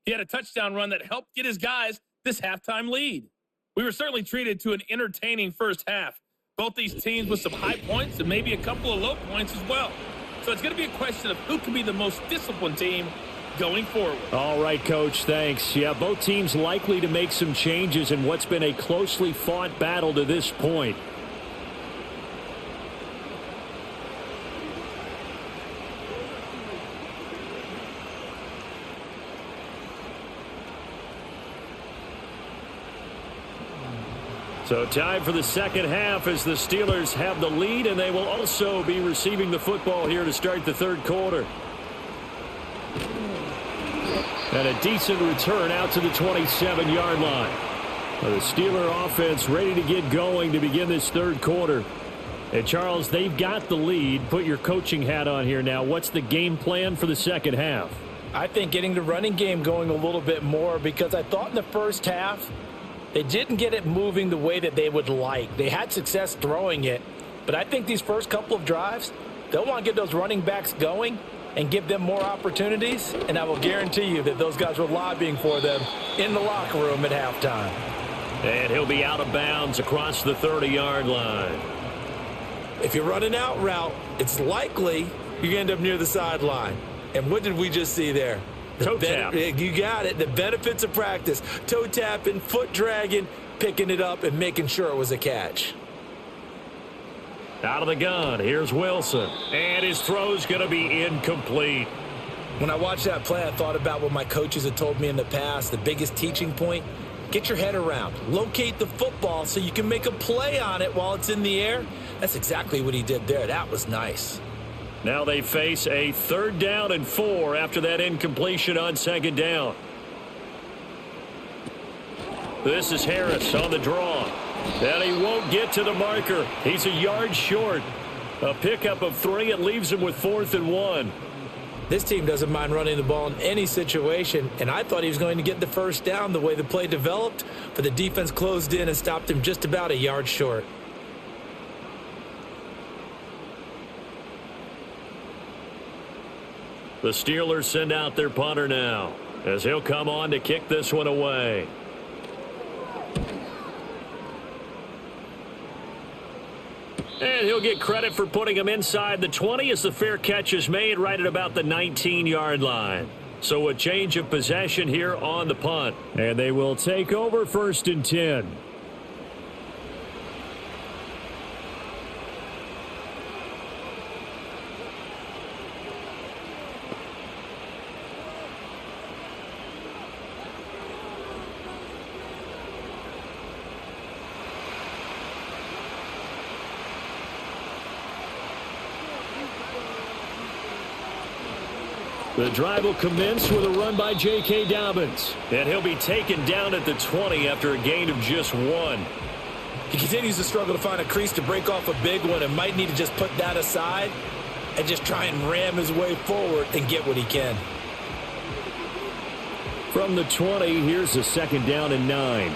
He had a touchdown run that helped get his guys this halftime lead. We were certainly treated to an entertaining first half. Both these teams with some high points and maybe a couple of low points as well. So it's going to be a question of who can be the most disciplined team going forward. All right, Coach, thanks. Yeah, both teams likely to make some changes in what's been a closely fought battle to this point. So time for the second half as the Steelers have the lead, and they will also be receiving the football here to start the third quarter. And a decent return out to the 27-yard line. The Steeler offense ready to get going to begin this third quarter. And Charles, they've got the lead. Put your coaching hat on here now. What's the game plan for the second half? I think getting the running game going a little bit more, because I thought in the first half they didn't get it moving the way that they would like. They had success throwing it, but I think these first couple of drives, they'll want to get those running backs going and give them more opportunities, and I will guarantee you that those guys were lobbying for them in the locker room at halftime. And he'll be out of bounds across the 30-yard line. If you're running out route, it's likely you're going to end up near the sideline. And what did we just see there? Toe tap. You got it. The benefits of practice. Toe tapping, foot dragging, picking it up, and making sure it was a catch. Out of the gun, here's Wilson. And his throw's going to be incomplete. When I watched that play, I thought about what my coaches had told me in the past. The biggest teaching point, get your head around. Locate the football so you can make a play on it while it's in the air. That's exactly what he did there. That was nice. Now they face a 3rd down and 4 after that incompletion on 2nd down. This is Harris on the draw. And he won't get to the marker. He's a yard short. A pickup of 3. It leaves him with 4th and 1. This team doesn't mind running the ball in any situation, and I thought he was going to get the first down the way the play developed, but the defense closed in and stopped him just about a yard short. The Steelers send out their punter now as he'll come on to kick this one away. And he'll get credit for putting him inside the 20 as the fair catch is made right at about the 19-yard line. So a change of possession here on the punt. And they will take over 1st and 10. The drive will commence with a run by J.K. Dobbins. And he'll be taken down at the 20 after a gain of just 1. He continues to struggle to find a crease to break off a big one and might need to just put that aside and just try and ram his way forward and get what he can. From the 20, here's a 2nd down and 9.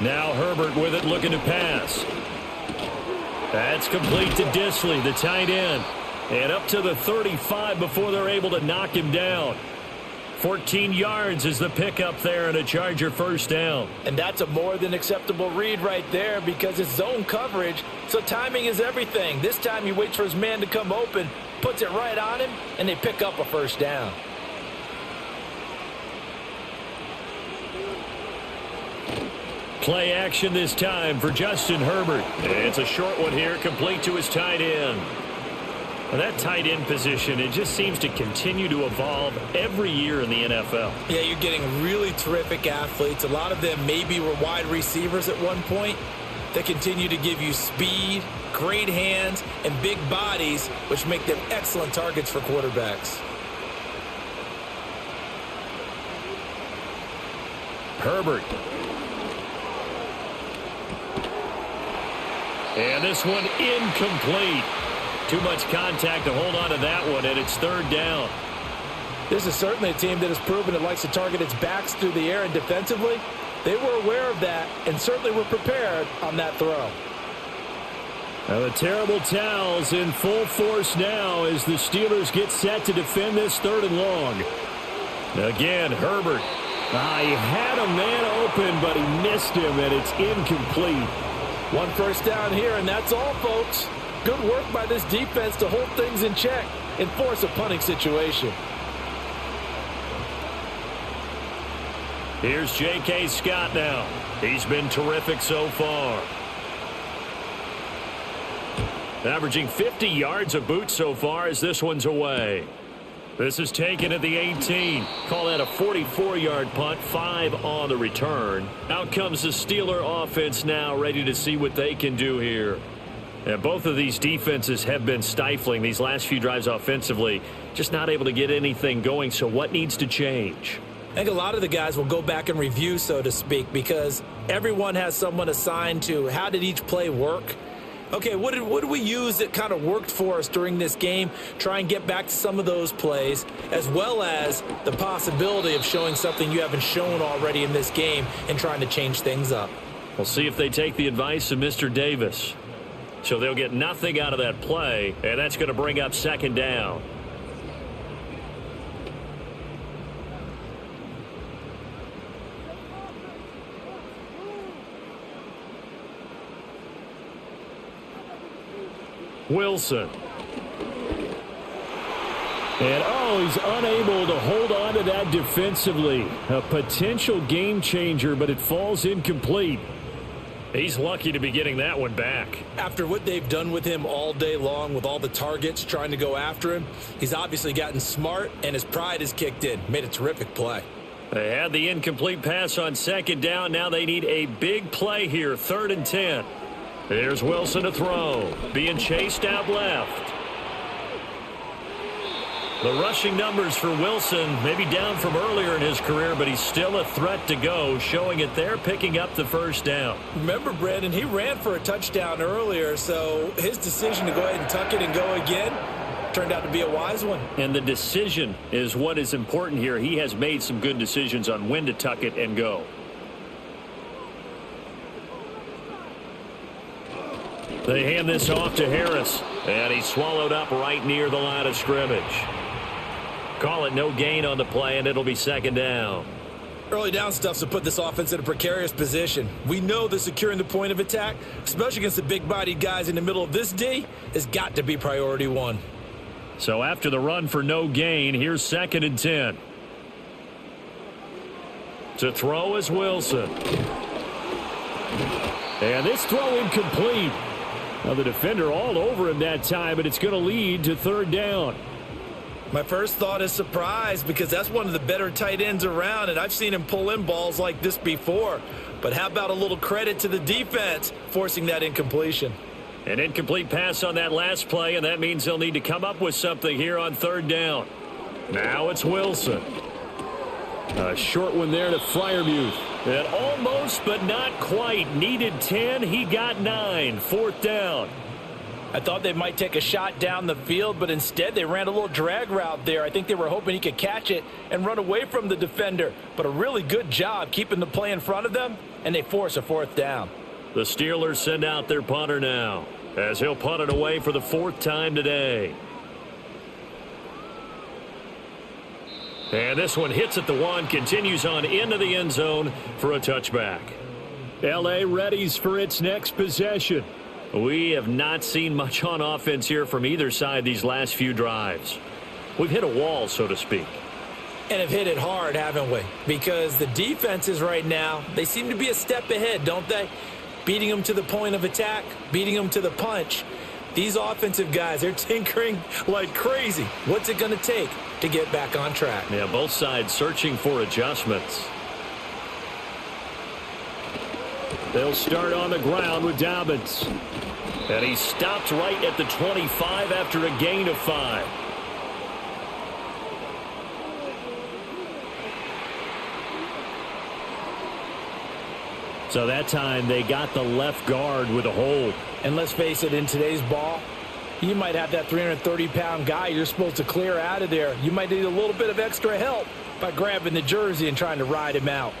Now Herbert with it, looking to pass. That's complete to Disley, the tight end. And up to the 35 before they're able to knock him down. 14 yards is the pickup there and a Charger first down. And that's a more than acceptable read right there because it's zone coverage, so timing is everything. This time he waits for his man to come open, puts it right on him, and they pick up a first down. Play action this time for Justin Herbert. It's a short one here, complete to his tight end. Well, that tight end position, it just seems to continue to evolve every year in the NFL. Yeah, you're getting really terrific athletes. A lot of them maybe were wide receivers at one point. They continue to give you speed, great hands, and big bodies, which make them excellent targets for quarterbacks. Herbert. And this one incomplete. Too much contact to hold on to that one, and it's third down. This is certainly a team that has proven it likes to target its backs through the air, and defensively, they were aware of that and certainly were prepared on that throw. Now the terrible towels in full force now as the Steelers get set to defend this third and long. Again, Herbert. He had a man open, but he missed him, and it's incomplete. One first down here, and that's all, folks. Good work by this defense to hold things in check and force a punting situation. Here's J.K. Scott now. He's been terrific so far. Averaging 50 yards a boot so far as this one's away. This is taken at the 18. Call that a 44-yard punt, 5 on the return. Out comes the Steeler offense now, ready to see what they can do here. And both of these defenses have been stifling these last few drives offensively, just not able to get anything going. So what needs to change? I think a lot of the guys will go back and review, so to speak, because everyone has someone assigned to how did each play work. Okay, what did we use that kind of worked for us during this game? Try and get back to some of those plays, as well as the possibility of showing something you haven't shown already in this game and trying to change things up. We'll see if they take the advice of Mr. Davis. So they'll get nothing out of that play, and that's going to bring up second down. Wilson. And, he's unable to hold on to that defensively. A potential game changer, but it falls incomplete. He's lucky to be getting that one back. After what they've done with him all day long with all the targets trying to go after him, he's obviously gotten smart and his pride has kicked in. Made a terrific play. They had the incomplete pass on second down. Now they need a big play here, 3rd and 10. There's Wilson to throw. Being chased out left. The rushing numbers for Wilson maybe down from earlier in his career, but he's still a threat to go, showing it there, picking up the first down. Remember, Brandon, he ran for a touchdown earlier, so his decision to go ahead and tuck it and go again turned out to be a wise one. And the decision is what is important here. He has made some good decisions on when to tuck it and go. They hand this off to Harris, and he's swallowed up right near the line of scrimmage. Call it no gain on the play, and it'll be second down. Early down stuff's to put this offense in a precarious position. We know that securing the point of attack, especially against the big-bodied guys in the middle of this D, has got to be priority one. So after the run for no gain, here's 2nd and 10. To throw is Wilson. And this throw incomplete. Now the defender all over him that time, but it's going to lead to 3rd down. My first thought is surprise because that's one of the better tight ends around, and I've seen him pull in balls like this before. But how about a little credit to the defense forcing that incompletion? An incomplete pass on that last play, and that means they'll need to come up with something here on 3rd down. Now it's Wilson. A short one there to Freiermuth. And almost, but not quite. Needed 10. He got 9. 4th down. I thought they might take a shot down the field, but instead they ran a little drag route there. I think they were hoping he could catch it and run away from the defender. But a really good job keeping the play in front of them, and they force a 4th down. The Steelers send out their punter now, as he'll punt it away for the 4th time today. And this one hits at the 1, continues on into the end zone for a touchback. L.A. readies for its next possession. We have not seen much on offense here from either side these last few drives. We've hit a wall, so to speak. And have hit it hard, haven't we? Because the defenses right now, they seem to be a step ahead, don't they? Beating them to the point of attack, beating them to the punch. These offensive guys, they're tinkering like crazy. What's it going to take to get back on track? Yeah, both sides searching for adjustments. They'll start on the ground with Dobbins. And he stopped right at the 25 after a gain of 5. So that time they got the left guard with a hold. And let's face it, in today's ball, you might have that 330-pound guy you're supposed to clear out of there. You might need a little bit of extra help by grabbing the jersey and trying to ride him out.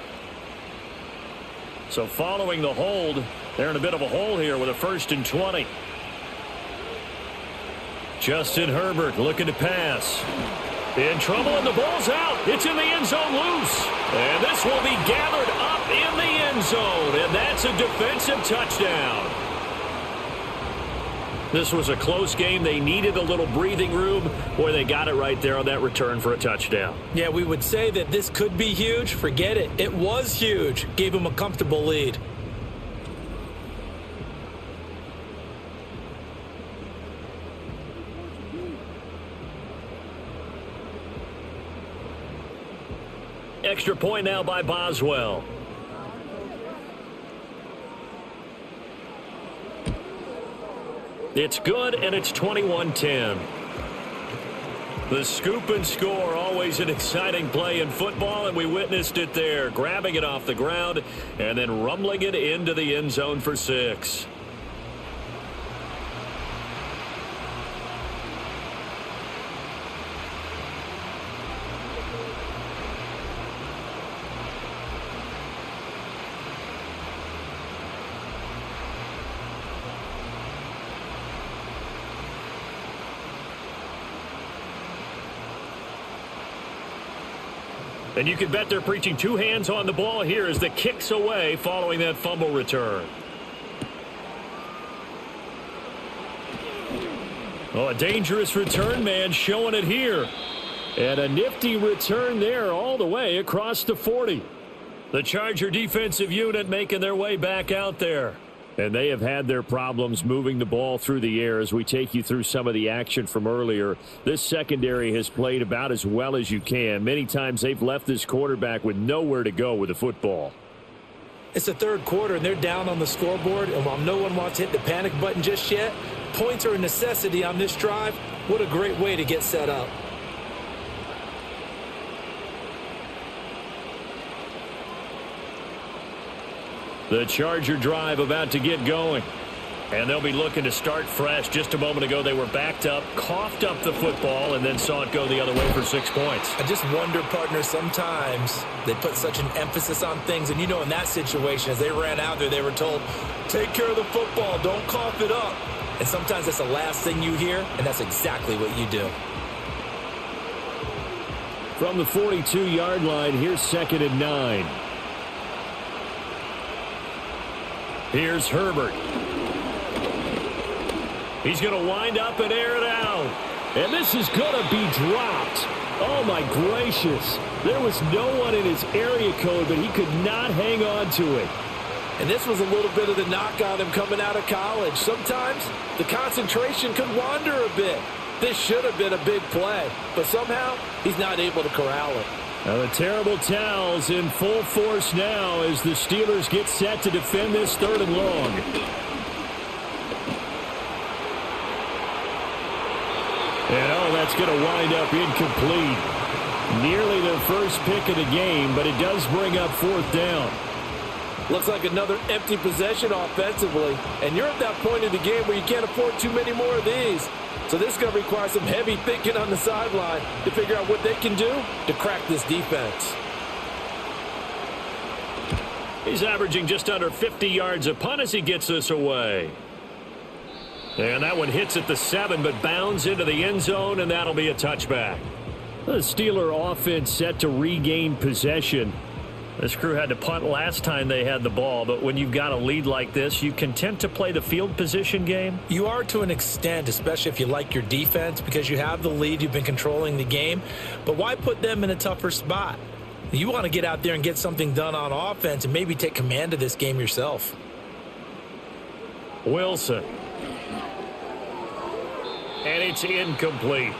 So following the hold, they're in a bit of a hole here with a 1st and 20. Justin Herbert looking to pass. In trouble, and the ball's out. It's in the end zone loose. And this will be gathered up in the end zone. And that's a defensive touchdown. This was a close game. They needed a little breathing room. Boy, they got it right there on that return for a touchdown. Yeah, we would say that this could be huge. Forget it. It was huge. Gave them a comfortable lead. Extra point now by Boswell. It's good, and it's 21-10. The scoop and score, always an exciting play in football, and we witnessed it there, grabbing it off the ground and then rumbling it into the end zone for 6. And you can bet they're preaching 2 hands on the ball here as the kick's away following that fumble return. Oh, a dangerous return man showing it here. And a nifty return there all the way across the 40. The Charger defensive unit making their way back out there. And they have had their problems moving the ball through the air as we take you through some of the action from earlier. This secondary has played about as well as you can. Many times they've left this quarterback with nowhere to go with the football. It's the 3rd quarter, and they're down on the scoreboard. And while no one wants to hit the panic button just yet, points are a necessity on this drive. What a great way to get set up. The Charger drive about to get going. And they'll be looking to start fresh. Just a moment ago, they were backed up, coughed up the football, and then saw it go the other way for 6 points. I just wonder, partner, sometimes they put such an emphasis on things. And, you know, in that situation, as they ran out there, they were told, take care of the football, don't cough it up. And sometimes that's the last thing you hear, and that's exactly what you do. From the 42-yard line, here's 2nd and 9. Here's Herbert. He's going to wind up and air it out. And this is going to be dropped. Oh, my gracious. There was no one in his area code, but he could not hang on to it. And this was a little bit of the knock on him coming out of college. Sometimes the concentration could wander a bit. This should have been a big play, but somehow he's not able to corral it. Now the terrible towels in full force now as the Steelers get set to defend this 3rd and long. And oh, that's going to wind up incomplete. Nearly their first pick of the game, but it does bring up 4th down. Looks like another empty possession offensively. And you're at that point in the game where you can't afford too many more of these. So this is going to require some heavy thinking on the sideline to figure out what they can do to crack this defense. He's averaging just under 50 yards a punt as he gets this away. And that one hits at the 7, but bounds into the end zone, and that'll be a touchback. The Steeler offense set to regain possession. This crew had to punt last time they had the ball, but when you've got a lead like this, you content to play the field position game? You are to an extent, especially if you like your defense, because you have the lead, you've been controlling the game. But why put them in a tougher spot? You want to get out there and get something done on offense and maybe take command of this game yourself. Wilson. And it's incomplete.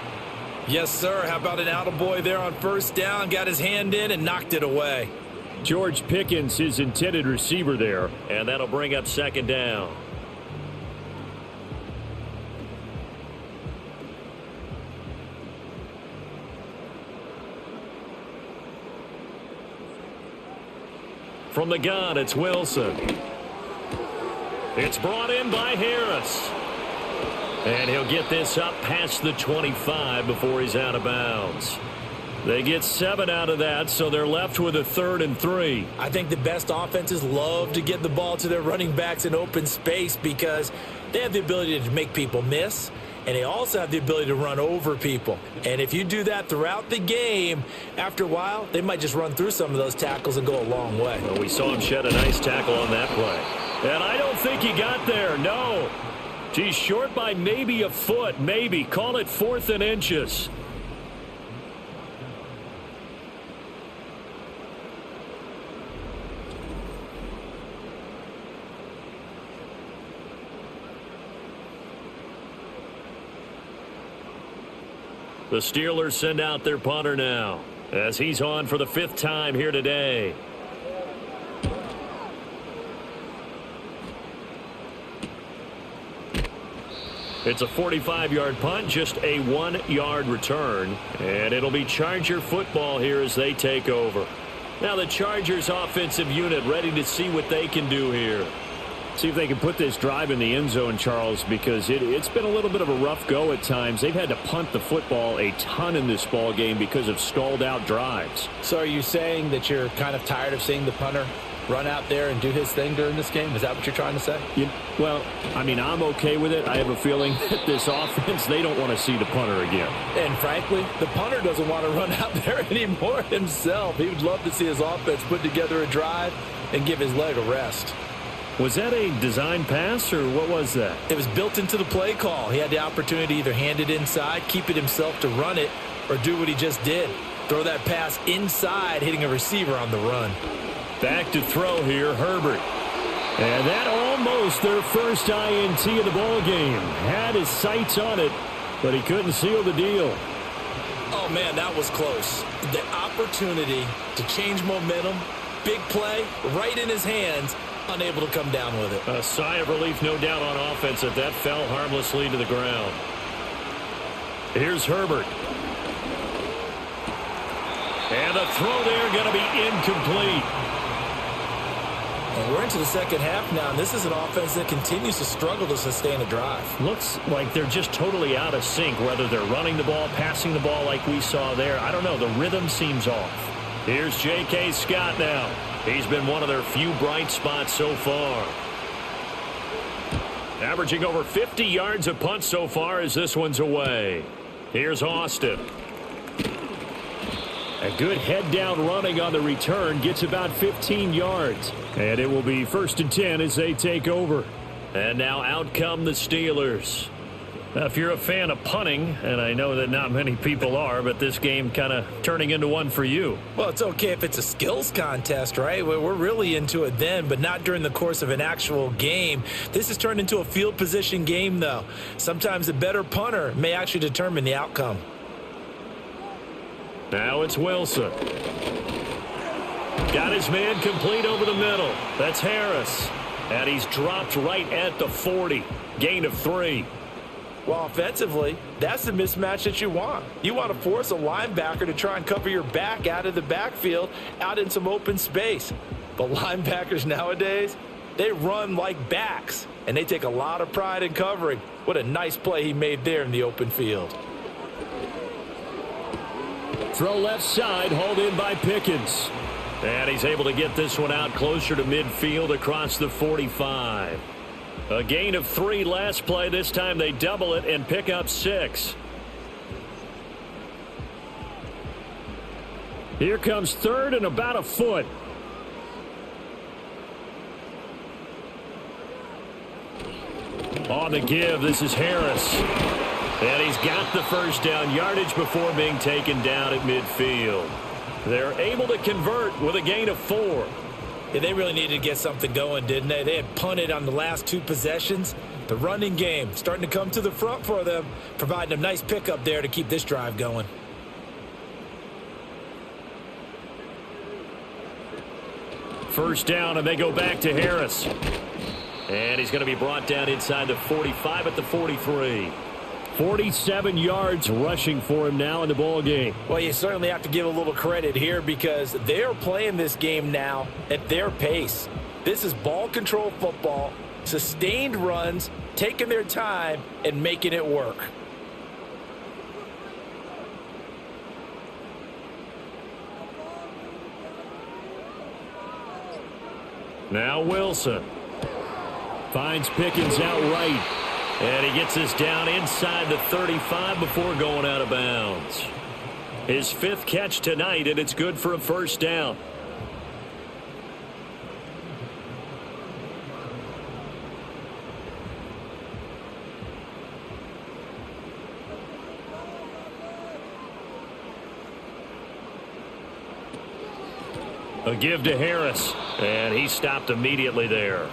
Yes, sir. How about an attaboy there on first down? Got his hand in and knocked it away. George Pickens, his intended receiver there. And that'll bring up second down. From the gun, it's Wilson. It's brought in by Harris. And he'll get this up past the 25 before he's out of bounds. They get 7 out of that, so they're left with a 3rd and 3. I think the best offenses love to get the ball to their running backs in open space because they have the ability to make people miss, and they also have the ability to run over people. And if you do that throughout the game, after a while, they might just run through some of those tackles and go a long way. Well, we saw him shed a nice tackle on that play. And I don't think he got there, no. He's short by maybe a foot, maybe. Call it 4th and inches. The Steelers send out their punter now as he's on for the 5th time here today. It's a 45-yard punt, just a 1-yard return, and it'll be Charger football here as they take over. Now the Chargers offensive unit ready to see what they can do here. See if they can put this drive in the end zone, Charles, because it's been a little bit of a rough go at times. They've had to punt the football a ton in this ball game because of stalled out drives. So are you saying that you're kind of tired of seeing the punter run out there and do his thing during this game? Is that what you're trying to say? Well, I mean, I'm okay with it. I have a feeling that this offense, they don't want to see the punter again. And frankly, the punter doesn't want to run out there anymore himself. He would love to see his offense put together a drive and give his leg a rest. Was that a design pass, or what was that? It was built into the play call. He had the opportunity to either hand it inside, keep it himself to run it, or do what he just did. Throw that pass inside, hitting a receiver on the run. Back to throw here, Herbert. And that almost their first INT of the ball game. Had his sights on it, but he couldn't seal the deal. Oh, man, that was close. The opportunity to change momentum, big play, right in his hands, unable to come down with it. A sigh of relief, no doubt, on offense that fell harmlessly to the ground. Here's Herbert. And the throw there going to be incomplete. And we're into the second half now, and this is an offense that continues to struggle to sustain a drive. Looks like they're just totally out of sync, whether they're running the ball, passing the ball like we saw there. I don't know. The rhythm seems off. Here's J.K. Scott now. He's been one of their few bright spots so far. Averaging over 50 yards a punt so far as this one's away. Here's Austin. A good head-down running on the return gets about 15 yards. And it will be 1st and 10 as they take over. And now out come the Steelers. Now, if you're a fan of punting, and I know that not many people are, but this game kind of turning into one for you. Well, it's okay if it's a skills contest, right? We're really into it then, but not during the course of an actual game. This has turned into a field position game, though. Sometimes a better punter may actually determine the outcome. Now it's Wilson. Got his man complete over the middle. That's Harris. And he's dropped right at the 40. Gain of 3. Well, offensively, that's the mismatch that you want. You want to force a linebacker to try and cover your back out of the backfield, out in some open space. But linebackers nowadays, they run like backs, and they take a lot of pride in covering. What a nice play he made there in the open field. Throw left side, hauled in by Pickens. And he's able to get this one out closer to midfield across the 45. A gain of 3 last play. This time they double it and pick up 6. Here comes third and about a foot. On the give, this is Harris. And he's got the first down yardage before being taken down at midfield. They're able to convert with a gain of 4. Yeah, they really needed to get something going, didn't they? They had punted on the last 2 possessions. The running game starting to come to the front for them, providing a nice pickup there to keep this drive going. First down, and they go back to Harris. And he's going to be brought down inside the 45 at the 43. 47 yards rushing for him now in the ball game. Well, you certainly have to give a little credit here because they're playing this game now at their pace. This is ball control football, sustained runs, taking their time and making it work. Now Wilson finds Pickens out right. And he gets us down inside the 35 before going out of bounds. His 5th catch tonight, and it's good for a first down. A give to Harris, and he stopped immediately there.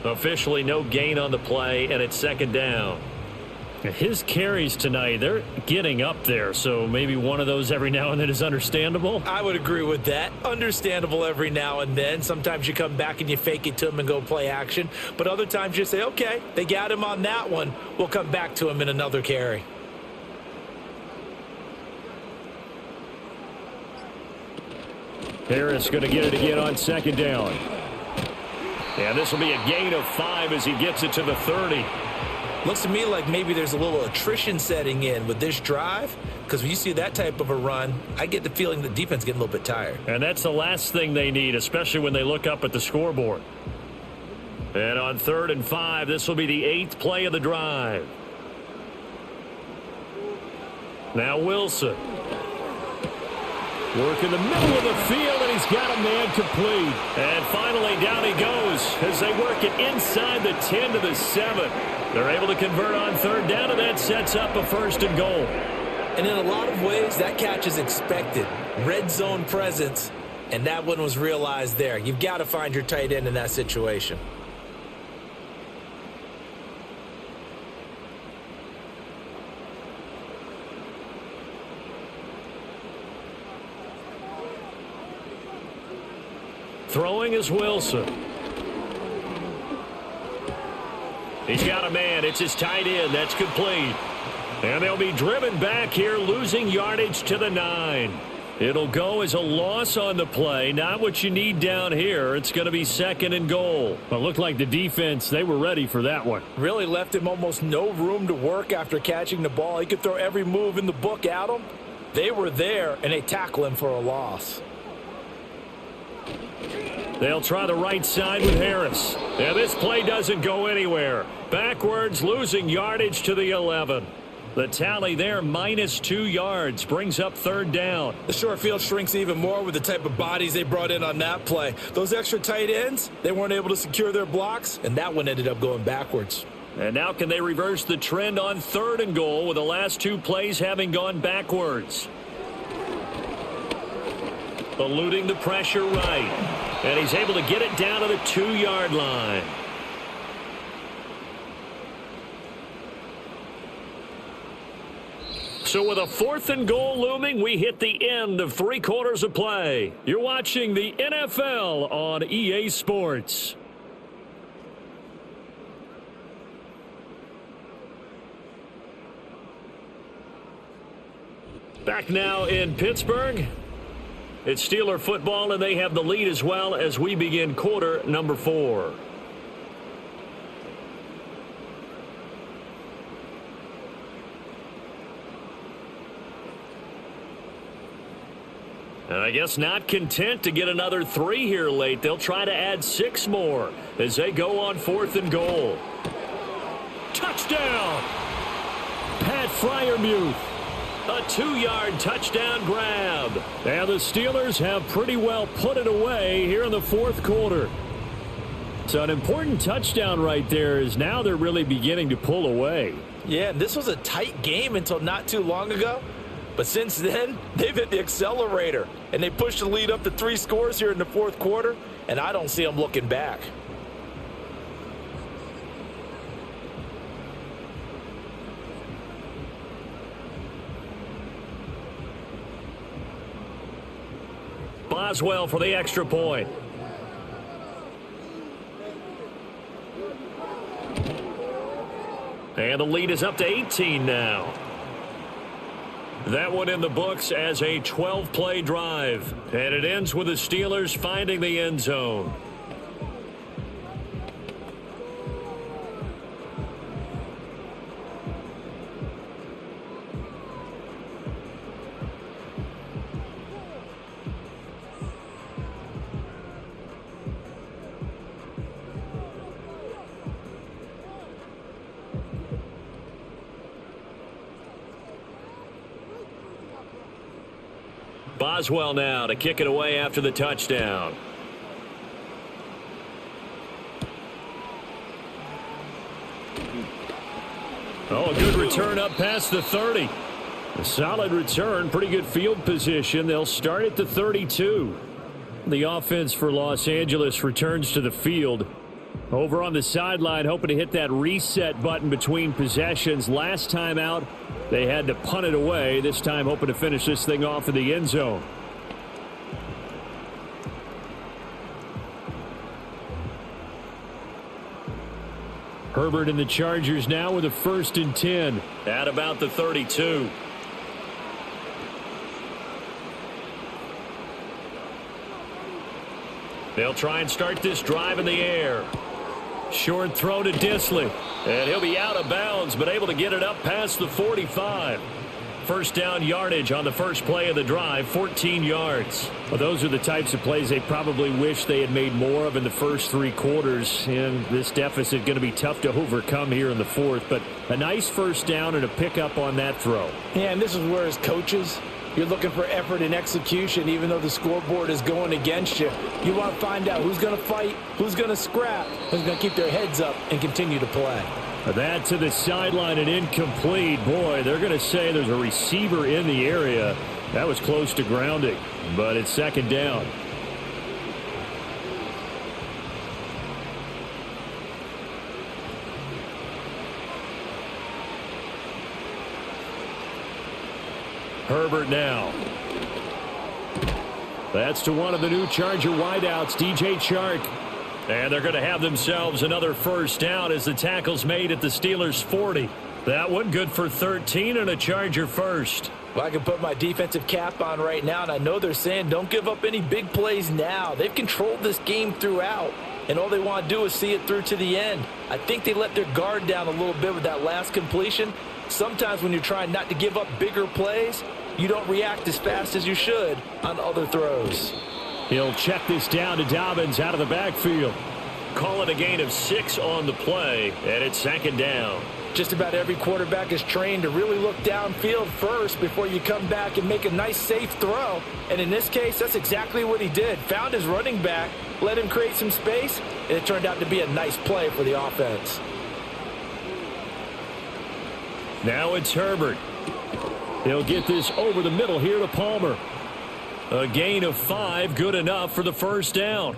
Officially no gain on the play, and it's second down. His carries tonight, they're getting up there, so maybe one of those every now and then is understandable. I would agree with that. Understandable every now and then. Sometimes you come back and you fake it to him and go play action. But other times you say, okay, they got him on that one. We'll come back to him in another carry. Harris going to get it again on second down. And this will be a gain of 5 as he gets it to the 30. Looks to me like maybe there's a little attrition setting in with this drive, because when you see that type of a run, I get the feeling the defense getting a little bit tired. And that's the last thing they need, especially when they look up at the scoreboard. And on 3rd and 5, this will be the 8th play of the drive. Now Wilson. Work in the middle of the field, and he's got a man complete. And finally, down he goes as they work it inside the 10 to the 7. They're able to convert on 3rd down, and that sets up a 1st and goal. And in a lot of ways, that catch is expected. Red zone presence, and that one was realized there. You've got to find your tight end in that situation. Throwing is Wilson. He's got a man. It's his tight end. That's complete. And they'll be driven back here, losing yardage to the 9. It'll go as a loss on the play. Not what you need down here. It's going to be 2nd and goal. Well, it looked like the defense, they were ready for that one. Really left him almost no room to work after catching the ball. He could throw every move in the book at him. They were there, and they tackle him for a loss. They'll try the right side with Harris. Yeah, this play doesn't go anywhere. Backwards, losing yardage to the 11. The tally there, -2 yards, brings up 3rd down. The short field shrinks even more with the type of bodies they brought in on that play. Those extra tight ends, they weren't able to secure their blocks, and that one ended up going backwards. And now can they reverse the trend on 3rd and goal with the last 2 plays having gone backwards? Eluding the pressure right. And he's able to get it down to the 2-yard line. So with a 4th and goal looming, we hit the end of 3 quarters of play. You're watching the NFL on EA Sports. Back now in Pittsburgh. It's Steeler football, and they have the lead as well as we begin quarter number 4. And I guess not content to get another 3 here late. They'll try to add 6 more as they go on 4th and goal. Touchdown! Pat Freiermuth. A 2-yard touchdown grab. And the Steelers have pretty well put it away here in the fourth quarter. So an important touchdown right there is now they're really beginning to pull away. Yeah, this was a tight game until not too long ago. But since then, they've hit the accelerator. And they pushed the lead up to 3 scores here in the fourth quarter. And I don't see them looking back. Boswell for the extra point. And the lead is up to 18 now. That one in the books as a 12-play drive. And it ends with the Steelers finding the end zone. Boswell now to kick it away after the touchdown. Oh, a good return up past the 30. A solid return, pretty good field position. They'll start at the 32. The offense for Los Angeles returns to the field. Over on the sideline, hoping to hit that reset button between possessions. Last time out, they had to punt it away. This time, hoping to finish this thing off in the end zone. Herbert and the Chargers now with a 1st and 10. At about the 32. They'll try and start this drive in the air. Short throw to Disley. And he'll be out of bounds, but able to get it up past the 45. First down yardage on the first play of the drive, 14 yards. Well, those are the types of plays they probably wish they had made more of in the first 3 quarters. And this deficit going to be tough to overcome here in the fourth. But a nice first down and a pickup on that throw. Yeah, and this is where as coaches, you're looking for effort and execution, even though the scoreboard is going against you. You want to find out who's going to fight, who's going to scrap, who's going to keep their heads up and continue to play. That to the sideline and incomplete. Boy, they're going to say there's a receiver in the area. That was close to grounding, but it's second down. Herbert now. That's to one of the new Charger wideouts, DJ Chark. And they're going to have themselves another first down as the tackle's made at the Steelers' 40. That one good for 13 and a Charger first. Well, I can put my defensive cap on right now, and I know they're saying don't give up any big plays now. They've controlled this game throughout, and all they want to do is see it through to the end. I think they let their guard down a little bit with that last completion. Sometimes when you're trying not to give up bigger plays, you don't react as fast as you should on other throws. He'll check this down to Dobbins out of the backfield. Call it a gain of 6 on the play, and it's second down. Just about every quarterback is trained to really look downfield first before you come back and make a nice, safe throw. And in this case, that's exactly what he did. Found his running back, let him create some space, and it turned out to be a nice play for the offense. Now it's Herbert. He'll get this over the middle here to Palmer. A gain of 5, good enough for the first down.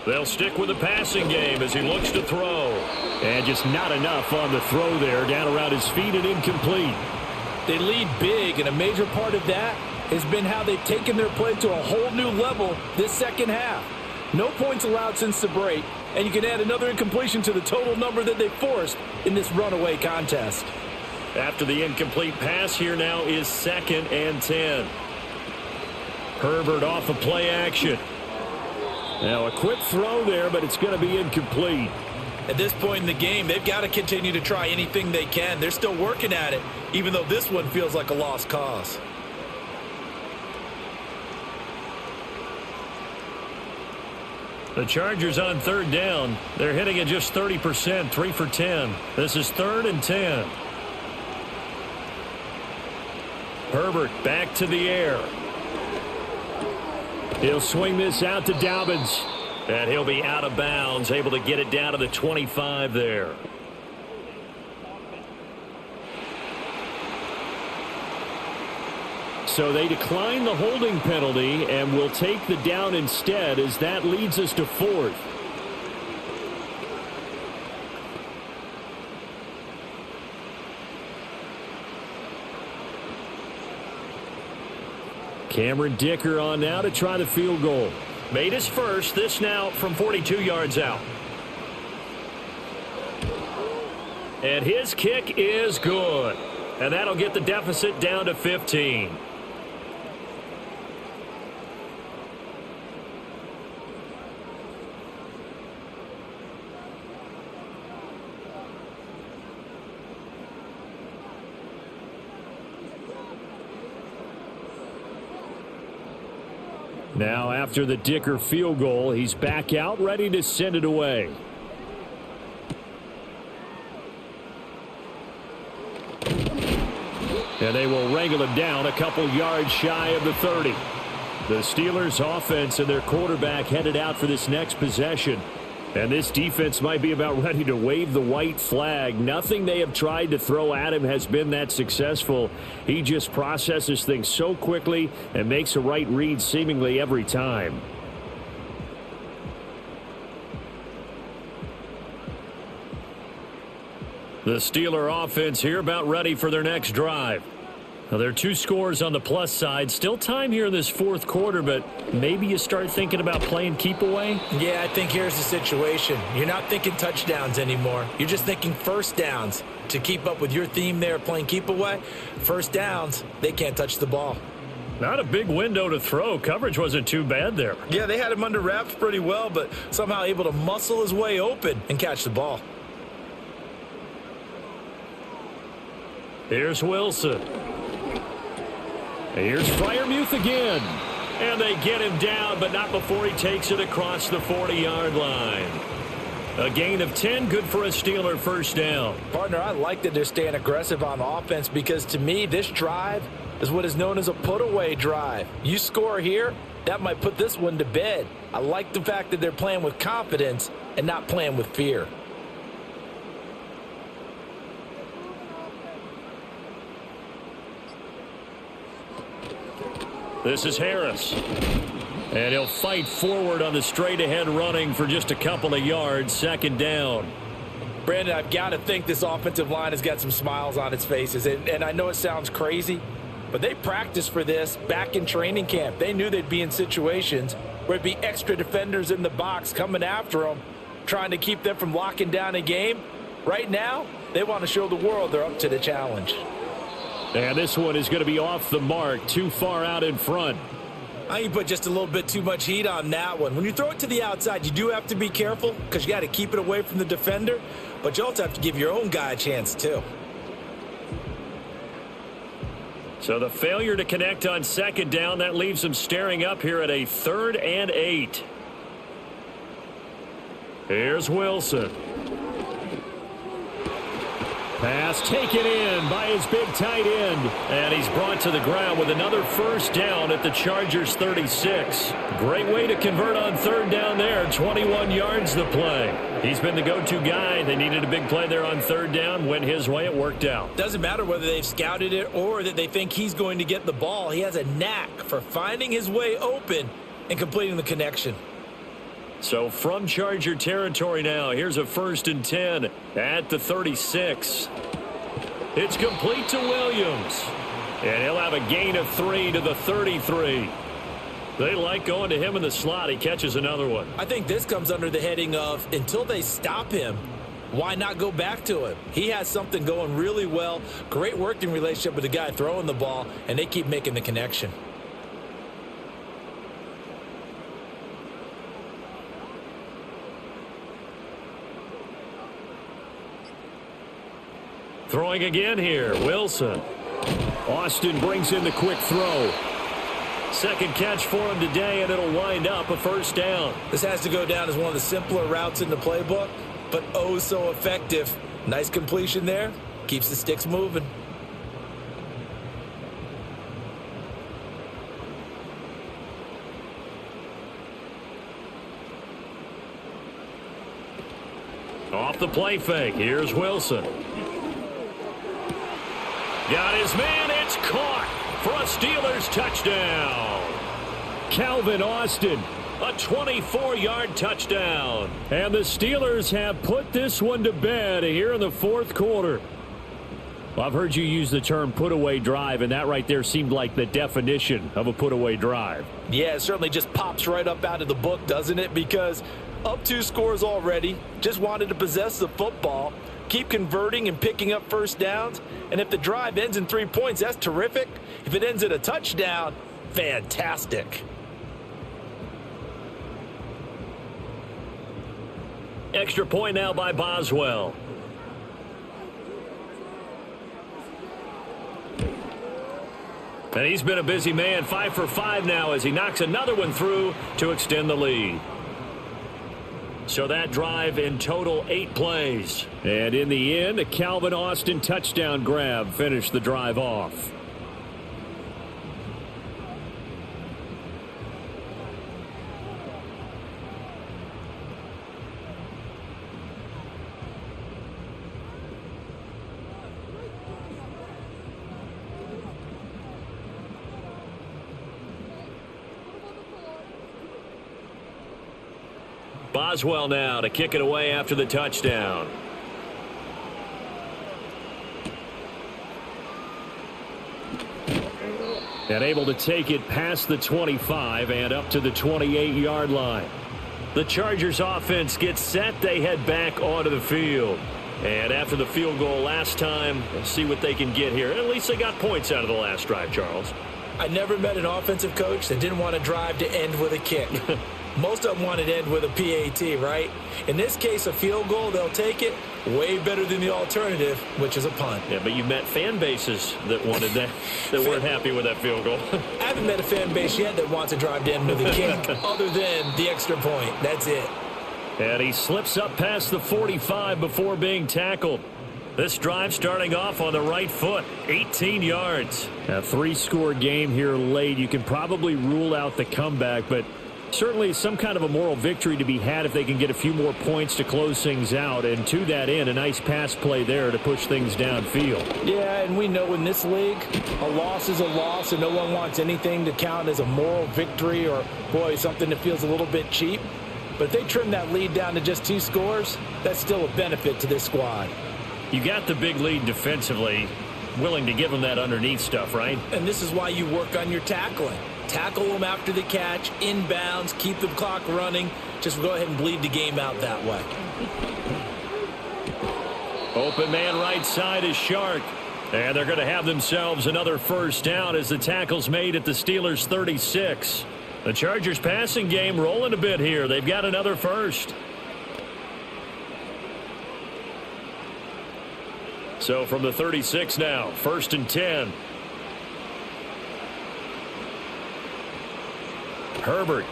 They'll stick with the passing game as he looks to throw. And just not enough on the throw there. Down around his feet and incomplete. They lead big, and a major part of that has been how they've taken their play to a whole new level this second half. No points allowed since the break, and you can add another incompletion to the total number that they forced in this runaway contest. After the incomplete pass, here now is 2nd and 10. Herbert off of play action. Now a quick throw there, but it's going to be incomplete. At this point in the game, they've got to continue to try anything they can. They're still working at it, even though this one feels like a lost cause. The Chargers on third down. They're hitting at just 30%, 3 for 10. This is 3rd and 10. Herbert back to the air. He'll swing this out to Dobbins. And he'll be out of bounds, able to get it down to the 25 there. So they decline the holding penalty and will take the down instead, as that leads us to 4th. Cameron Dicker on now to try the field goal. Made his first, this now from 42 yards out. And his kick is good. And that'll get the deficit down to 15. Now after the Dicker field goal, he's back out ready to send it away. And they will wrangle him down a couple yards shy of the 30. The Steelers offense and their quarterback headed out for this next possession. And this defense might be about ready to wave the white flag. Nothing they have tried to throw at him has been that successful. He just processes things so quickly and makes a right read seemingly every time. The Steeler offense here about ready for their next drive. Now, there are 2 scores on the plus side. Still time here in this 4th quarter, but maybe you start thinking about playing keep away? Yeah, I think here's the situation. You're not thinking touchdowns anymore. You're just thinking first downs. To keep up with your theme there, playing keep away, first downs, they can't touch the ball. Not a big window to throw. Coverage wasn't too bad there. Yeah, they had him under wraps pretty well, but somehow able to muscle his way open and catch the ball. Here's Wilson. Here's Freiermuth again. And they get him down, but not before he takes it across the 40-yard line. A gain of 10, good for a Steeler first down. Partner, I like that they're staying aggressive on offense because to me, this drive is what is known as a put-away drive. You score here, that might put this one to bed. I like the fact that they're playing with confidence and not playing with fear. This is Harris. And he'll fight forward on the straight-ahead running for just a couple of yards, 2nd down. Brandon, I've got to think this offensive line has got some smiles on its faces. And I know it sounds crazy, but they practiced for this back in training camp. They knew they'd be in situations where it'd be extra defenders in the box coming after them, trying to keep them from locking down a game. Right now, they want to show the world they're up to the challenge. And this one is going to be off the mark, too far out in front. I think you put just a little bit too much heat on that one. When you throw it to the outside, you do have to be careful because you got to keep it away from the defender, but you also have to give your own guy a chance too. So the failure to connect on 2nd down, that leaves them staring up here at a 3rd and 8. Here's Wilson. Pass taken in by his big tight end. And he's brought to the ground with another first down at the Chargers 36. Great way to convert on 3rd down there. 21 yards the play. He's been the go-to guy. They needed a big play there on 3rd down. Went his way. It worked out. Doesn't matter whether they've scouted it or that they think he's going to get the ball. He has a knack for finding his way open and completing the connection. So from Charger territory now, here's a 1st and 10 at the 36. It's complete to Williams. And he'll have a gain of 3 to the 33. They like going to him in the slot. He catches another one. I think this comes under the heading of until they stop him, why not go back to him? He has something going really well. Great working relationship with the guy throwing the ball, and they keep making the connection. Throwing again here, Wilson. Austin brings in the quick throw. Second catch for him today, and it'll wind up a first down. This has to go down as one of the simpler routes in the playbook, but oh so effective. Nice completion there. Keeps the sticks moving. Off the play fake, here's Wilson. Got his man, it's caught for a Steelers touchdown. Calvin Austin. A 24-yard touchdown. And the Steelers have put this one to bed here in the fourth quarter. Well, I've heard you use the term put-away drive, and that right there seemed like the definition of a put-away drive. Yeah, it certainly just pops right up out of the book, doesn't it? Because up 2 scores already, just wanted to possess the football, keep converting and picking up first downs. And if the drive ends in 3 points, that's terrific. If it ends in a touchdown, fantastic. Extra point now by Boswell. And he's been a busy man, 5 for 5 now as he knocks another one through to extend the lead. So that drive in total 8 plays. And in the end, a Calvin Austin touchdown grab finished the drive off. Boswell now to kick it away after the touchdown. And able to take it past the 25 and up to the 28-yard line. The Chargers offense gets set. They head back onto the field. And after the field goal last time, we'll see what they can get here. At least they got points out of the last drive, Charles. I never met an offensive coach that didn't want to drive to end with a kick. Most of them wanted to end with a PAT, right? In this case, a field goal, they'll take it. Way better than the alternative, which is a punt. Yeah, but you met fan bases that wanted that, that weren't happy with that field goal. I haven't met a fan base yet that wants to drive to end with a kick other than the extra point. That's it. And he slips up past the 45 before being tackled. This drive starting off on the right foot, 18 yards. A 3-score game here late. You can probably rule out the comeback, but certainly some kind of a moral victory to be had if they can get a few more points to close things out. And to that end, a nice pass play there to push things downfield. Yeah, and we know in this league, a loss is a loss, and no one wants anything to count as a moral victory or, boy, something that feels a little bit cheap. But if they trim that lead down to just 2 scores, that's still a benefit to this squad. You got the big lead defensively, willing to give them that underneath stuff, right? And this is why you work on your tackling. Tackle them after the catch, inbounds, keep the clock running. Just go ahead and bleed the game out that way. Open man right side is Shark. And they're going to have themselves another first down as the tackle's made at the Steelers' 36. The Chargers passing game rolling a bit here. They've got another first. So from the 36 now, 1st and 10. Herbert.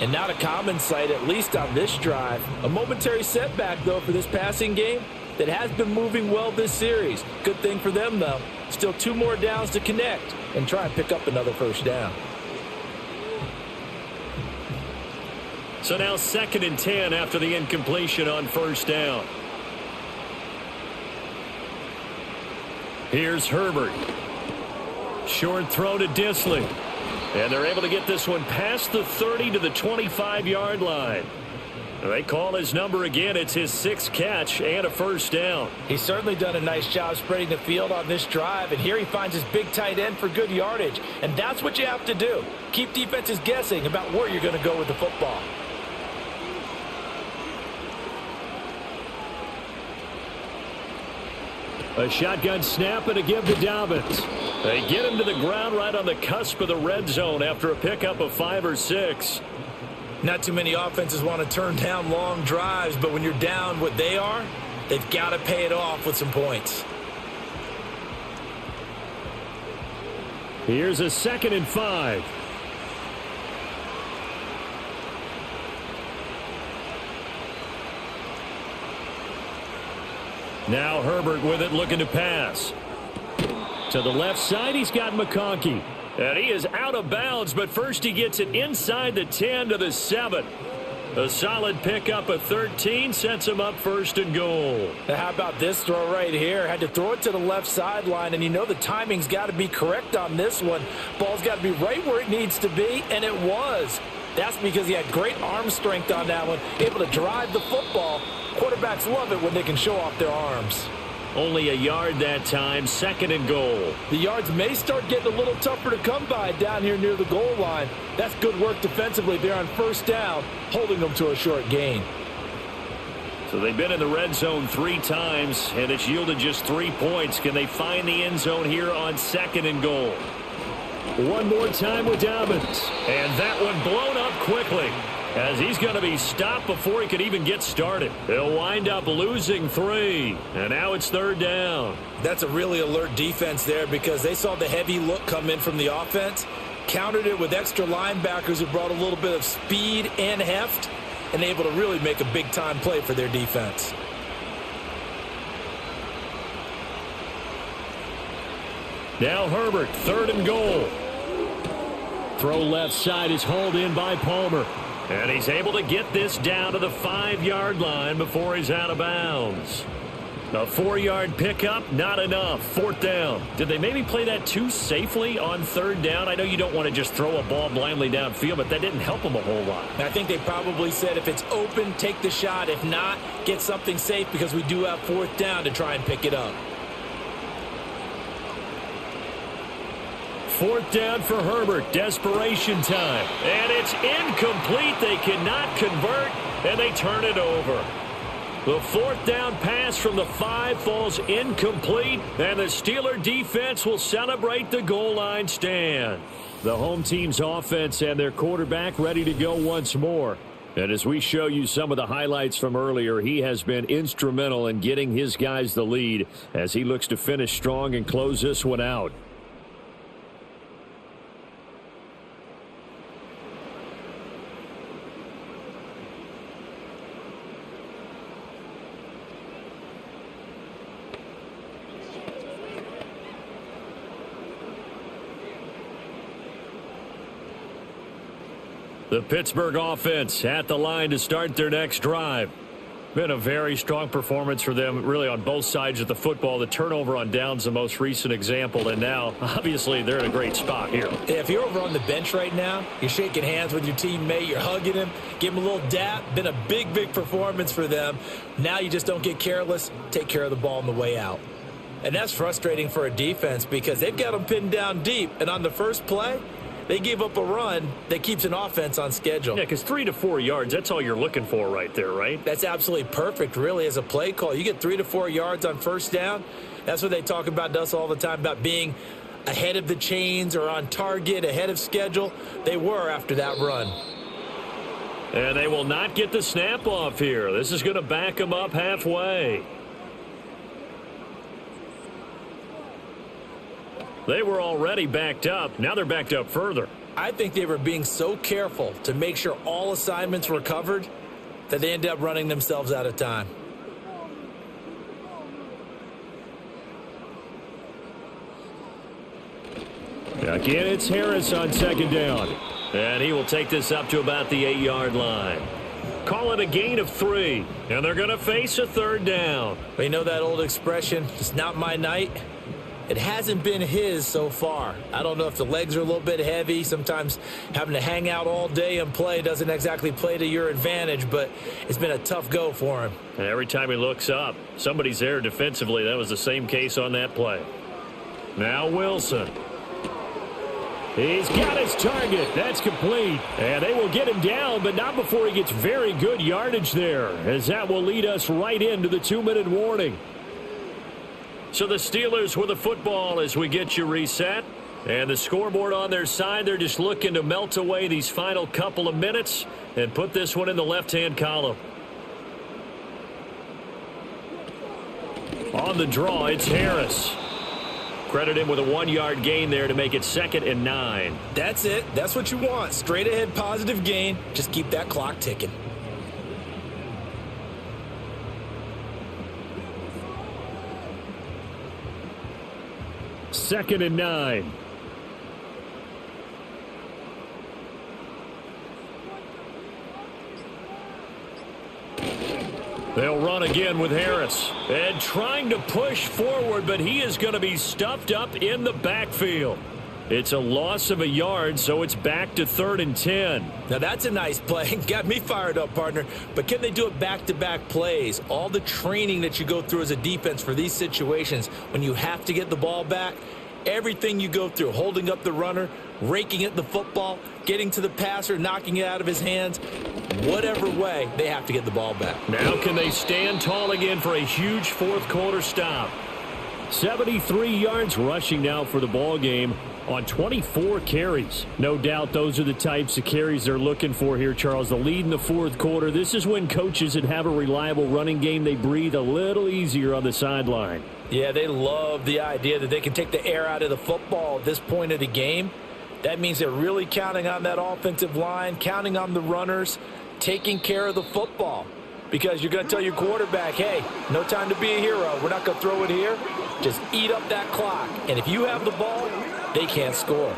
And not a common sight, at least on this drive. A momentary setback, though, for this passing game that has been moving well this series. Good thing for them, though. Still 2 more downs to connect and try and pick up another first down. So now 2nd and 10 after the incompletion on first down. Here's Herbert. Short throw to Disley. And they're able to get this one past the 30 to the 25-yard line. They call his number again. It's his 6th catch and a first down. He's certainly done a nice job spreading the field on this drive, and here he finds his big tight end for good yardage. And that's what you have to do. Keep defenses guessing about where you're going to go with the football. A shotgun snap and a give to Dobbins. They get him to the ground right on the cusp of the red zone after a pickup of 5 or 6. Not too many offenses want to turn down long drives, but when you're down what they are, They've got to pay it off with some points. Here's a 2nd and 5. Now Herbert with it, looking to pass. To the left side, he's got McConkey. And he is out of bounds, but first he gets it inside the 10 to the 7. A solid pickup of 13 sets him up 1st and goal. Now how about this throw right here? Had to throw it to the left sideline, and you know the timing's got to be correct on this one. Ball's got to be right where it needs to be, and it was. That's because he had great arm strength on that one, able to drive the football. Quarterbacks love it when they can show off their arms. Only a yard that time, 2nd and goal. The yards may start getting a little tougher to come by down here near the goal line. That's good work defensively there on 1st down, holding them to a short gain. So they've been in the red zone 3 times, and it's yielded just 3 points. Can they find the end zone here on 2nd and goal? One more time with Dobbins. And that one blown up quickly, as he's going to be stopped before he could even get started. He'll wind up losing 3, and now it's 3rd down. That's a really alert defense there because they saw the heavy look come in from the offense, countered it with extra linebackers who brought a little bit of speed and heft, and able to really make a big-time play for their defense. Now Herbert, 3rd and goal. Throw left side is hauled in by Palmer. And he's able to get this down to the 5-yard line before he's out of bounds. A 4-yard pickup, not enough. 4th down. Did they maybe play that too safely on 3rd down? I know you don't want to just throw a ball blindly downfield, but that didn't help them a whole lot. I think they probably said if it's open, take the shot. If not, get something safe because we do have 4th down to try and pick it up. 4th down for Herbert. Desperation time. And it's incomplete. They cannot convert, and they turn it over. The 4th down pass from the 5 falls incomplete, and the Steeler defense will celebrate the goal line stand. The home team's offense and their quarterback ready to go once more. And as we show you some of the highlights from earlier, he has been instrumental in getting his guys the lead as he looks to finish strong and close this one out. The Pittsburgh offense at the line to start their next drive. Been a very strong performance for them, really, on both sides of the football. The turnover on downs, the most recent example, and now, obviously, they're in a great spot here. If you're over on the bench right now, you're shaking hands with your teammate, you're hugging him, give him a little dap. Been a big, big performance for them. Now you just don't get careless, take care of the ball on the way out. And that's frustrating for a defense because they've got them pinned down deep, and on the first play, they gave up a run that keeps an offense on schedule. Yeah, because 3 to 4 yards, that's all you're looking for right there, right? That's absolutely perfect, really, as a play call. You get 3 to 4 yards on 1st down. That's what they talk about to us all the time, about being ahead of the chains or on target, ahead of schedule. They were after that run. And they will not get the snap off here. This is going to back them up halfway. They were already backed up. Now they're backed up further. I think they were being so careful to make sure all assignments were covered that they ended up running themselves out of time. Again, it's Harris on 2nd down. And he will take this up to about the 8-yard line. Call it a gain of 3. And they're going to face a 3rd down. But you know that old expression, it's not my night? It hasn't been his so far. I don't know if the legs are a little bit heavy. Sometimes having to hang out all day and play doesn't exactly play to your advantage, but it's been a tough go for him. And every time he looks up, somebody's there defensively. That was the same case on that play. Now Wilson. He's got his target. That's complete. And they will get him down, but not before he gets very good yardage there, as that will lead us right into the 2-minute warning. So the Steelers with the football as we get you reset. And the scoreboard on their side, they're just looking to melt away these final couple of minutes and put this one in the left-hand column. On the draw, it's Harris. Credit him with a 1-yard gain there to make it 2nd and 9. That's it. That's what you want. Straight ahead positive gain. Just keep that clock ticking. Second and 9. They'll run again with Harris. And trying to push forward, but he is going to be stuffed up in the backfield. It's a loss of a yard, so it's back to 3rd and 10. Now that's a nice play. Got me fired up, partner. But can they do it back-to-back plays? All the training that you go through as a defense for these situations, when you have to get the ball back, everything you go through, holding up the runner, raking at the football, getting to the passer, knocking it out of his hands, whatever way, they have to get the ball back. Now can they stand tall again for a huge 4th quarter stop? 73 yards rushing now for the ball game on 24 carries. No doubt those are the types of carries they're looking for here, Charles. The lead in the 4th quarter. This is when coaches that have a reliable running game, they breathe a little easier on the sideline. Yeah, they love the idea that they can take the air out of the football at this point of the game. That means they're really counting on that offensive line, counting on the runners, taking care of the football. Because you're going to tell your quarterback, hey, no time to be a hero. We're not going to throw it here. Just eat up that clock. And if you have the ball, they can't score.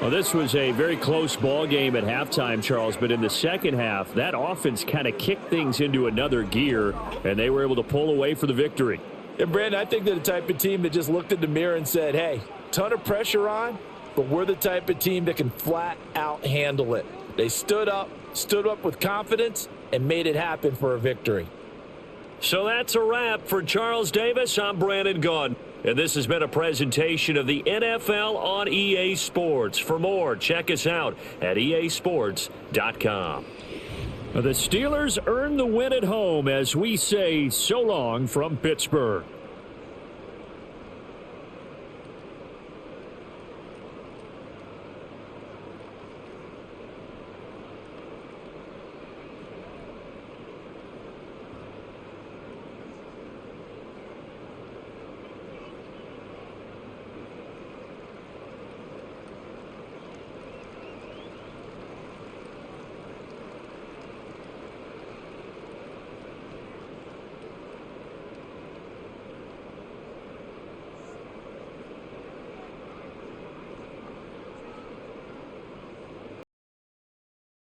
Well, this was a very close ball game at halftime, Charles, but in the second half, that offense kind of kicked things into another gear, and they were able to pull away for the victory. And, Brandon, I think they're the type of team that just looked in the mirror and said, hey, ton of pressure on, but we're the type of team that can flat out handle it. They stood up with confidence, and made it happen for a victory. So that's a wrap for Charles Davis. I'm Brandon Gunn. And this has been a presentation of the NFL on EA Sports. For more, check us out at easports.com. The Steelers earn the win at home as we say so long from Pittsburgh.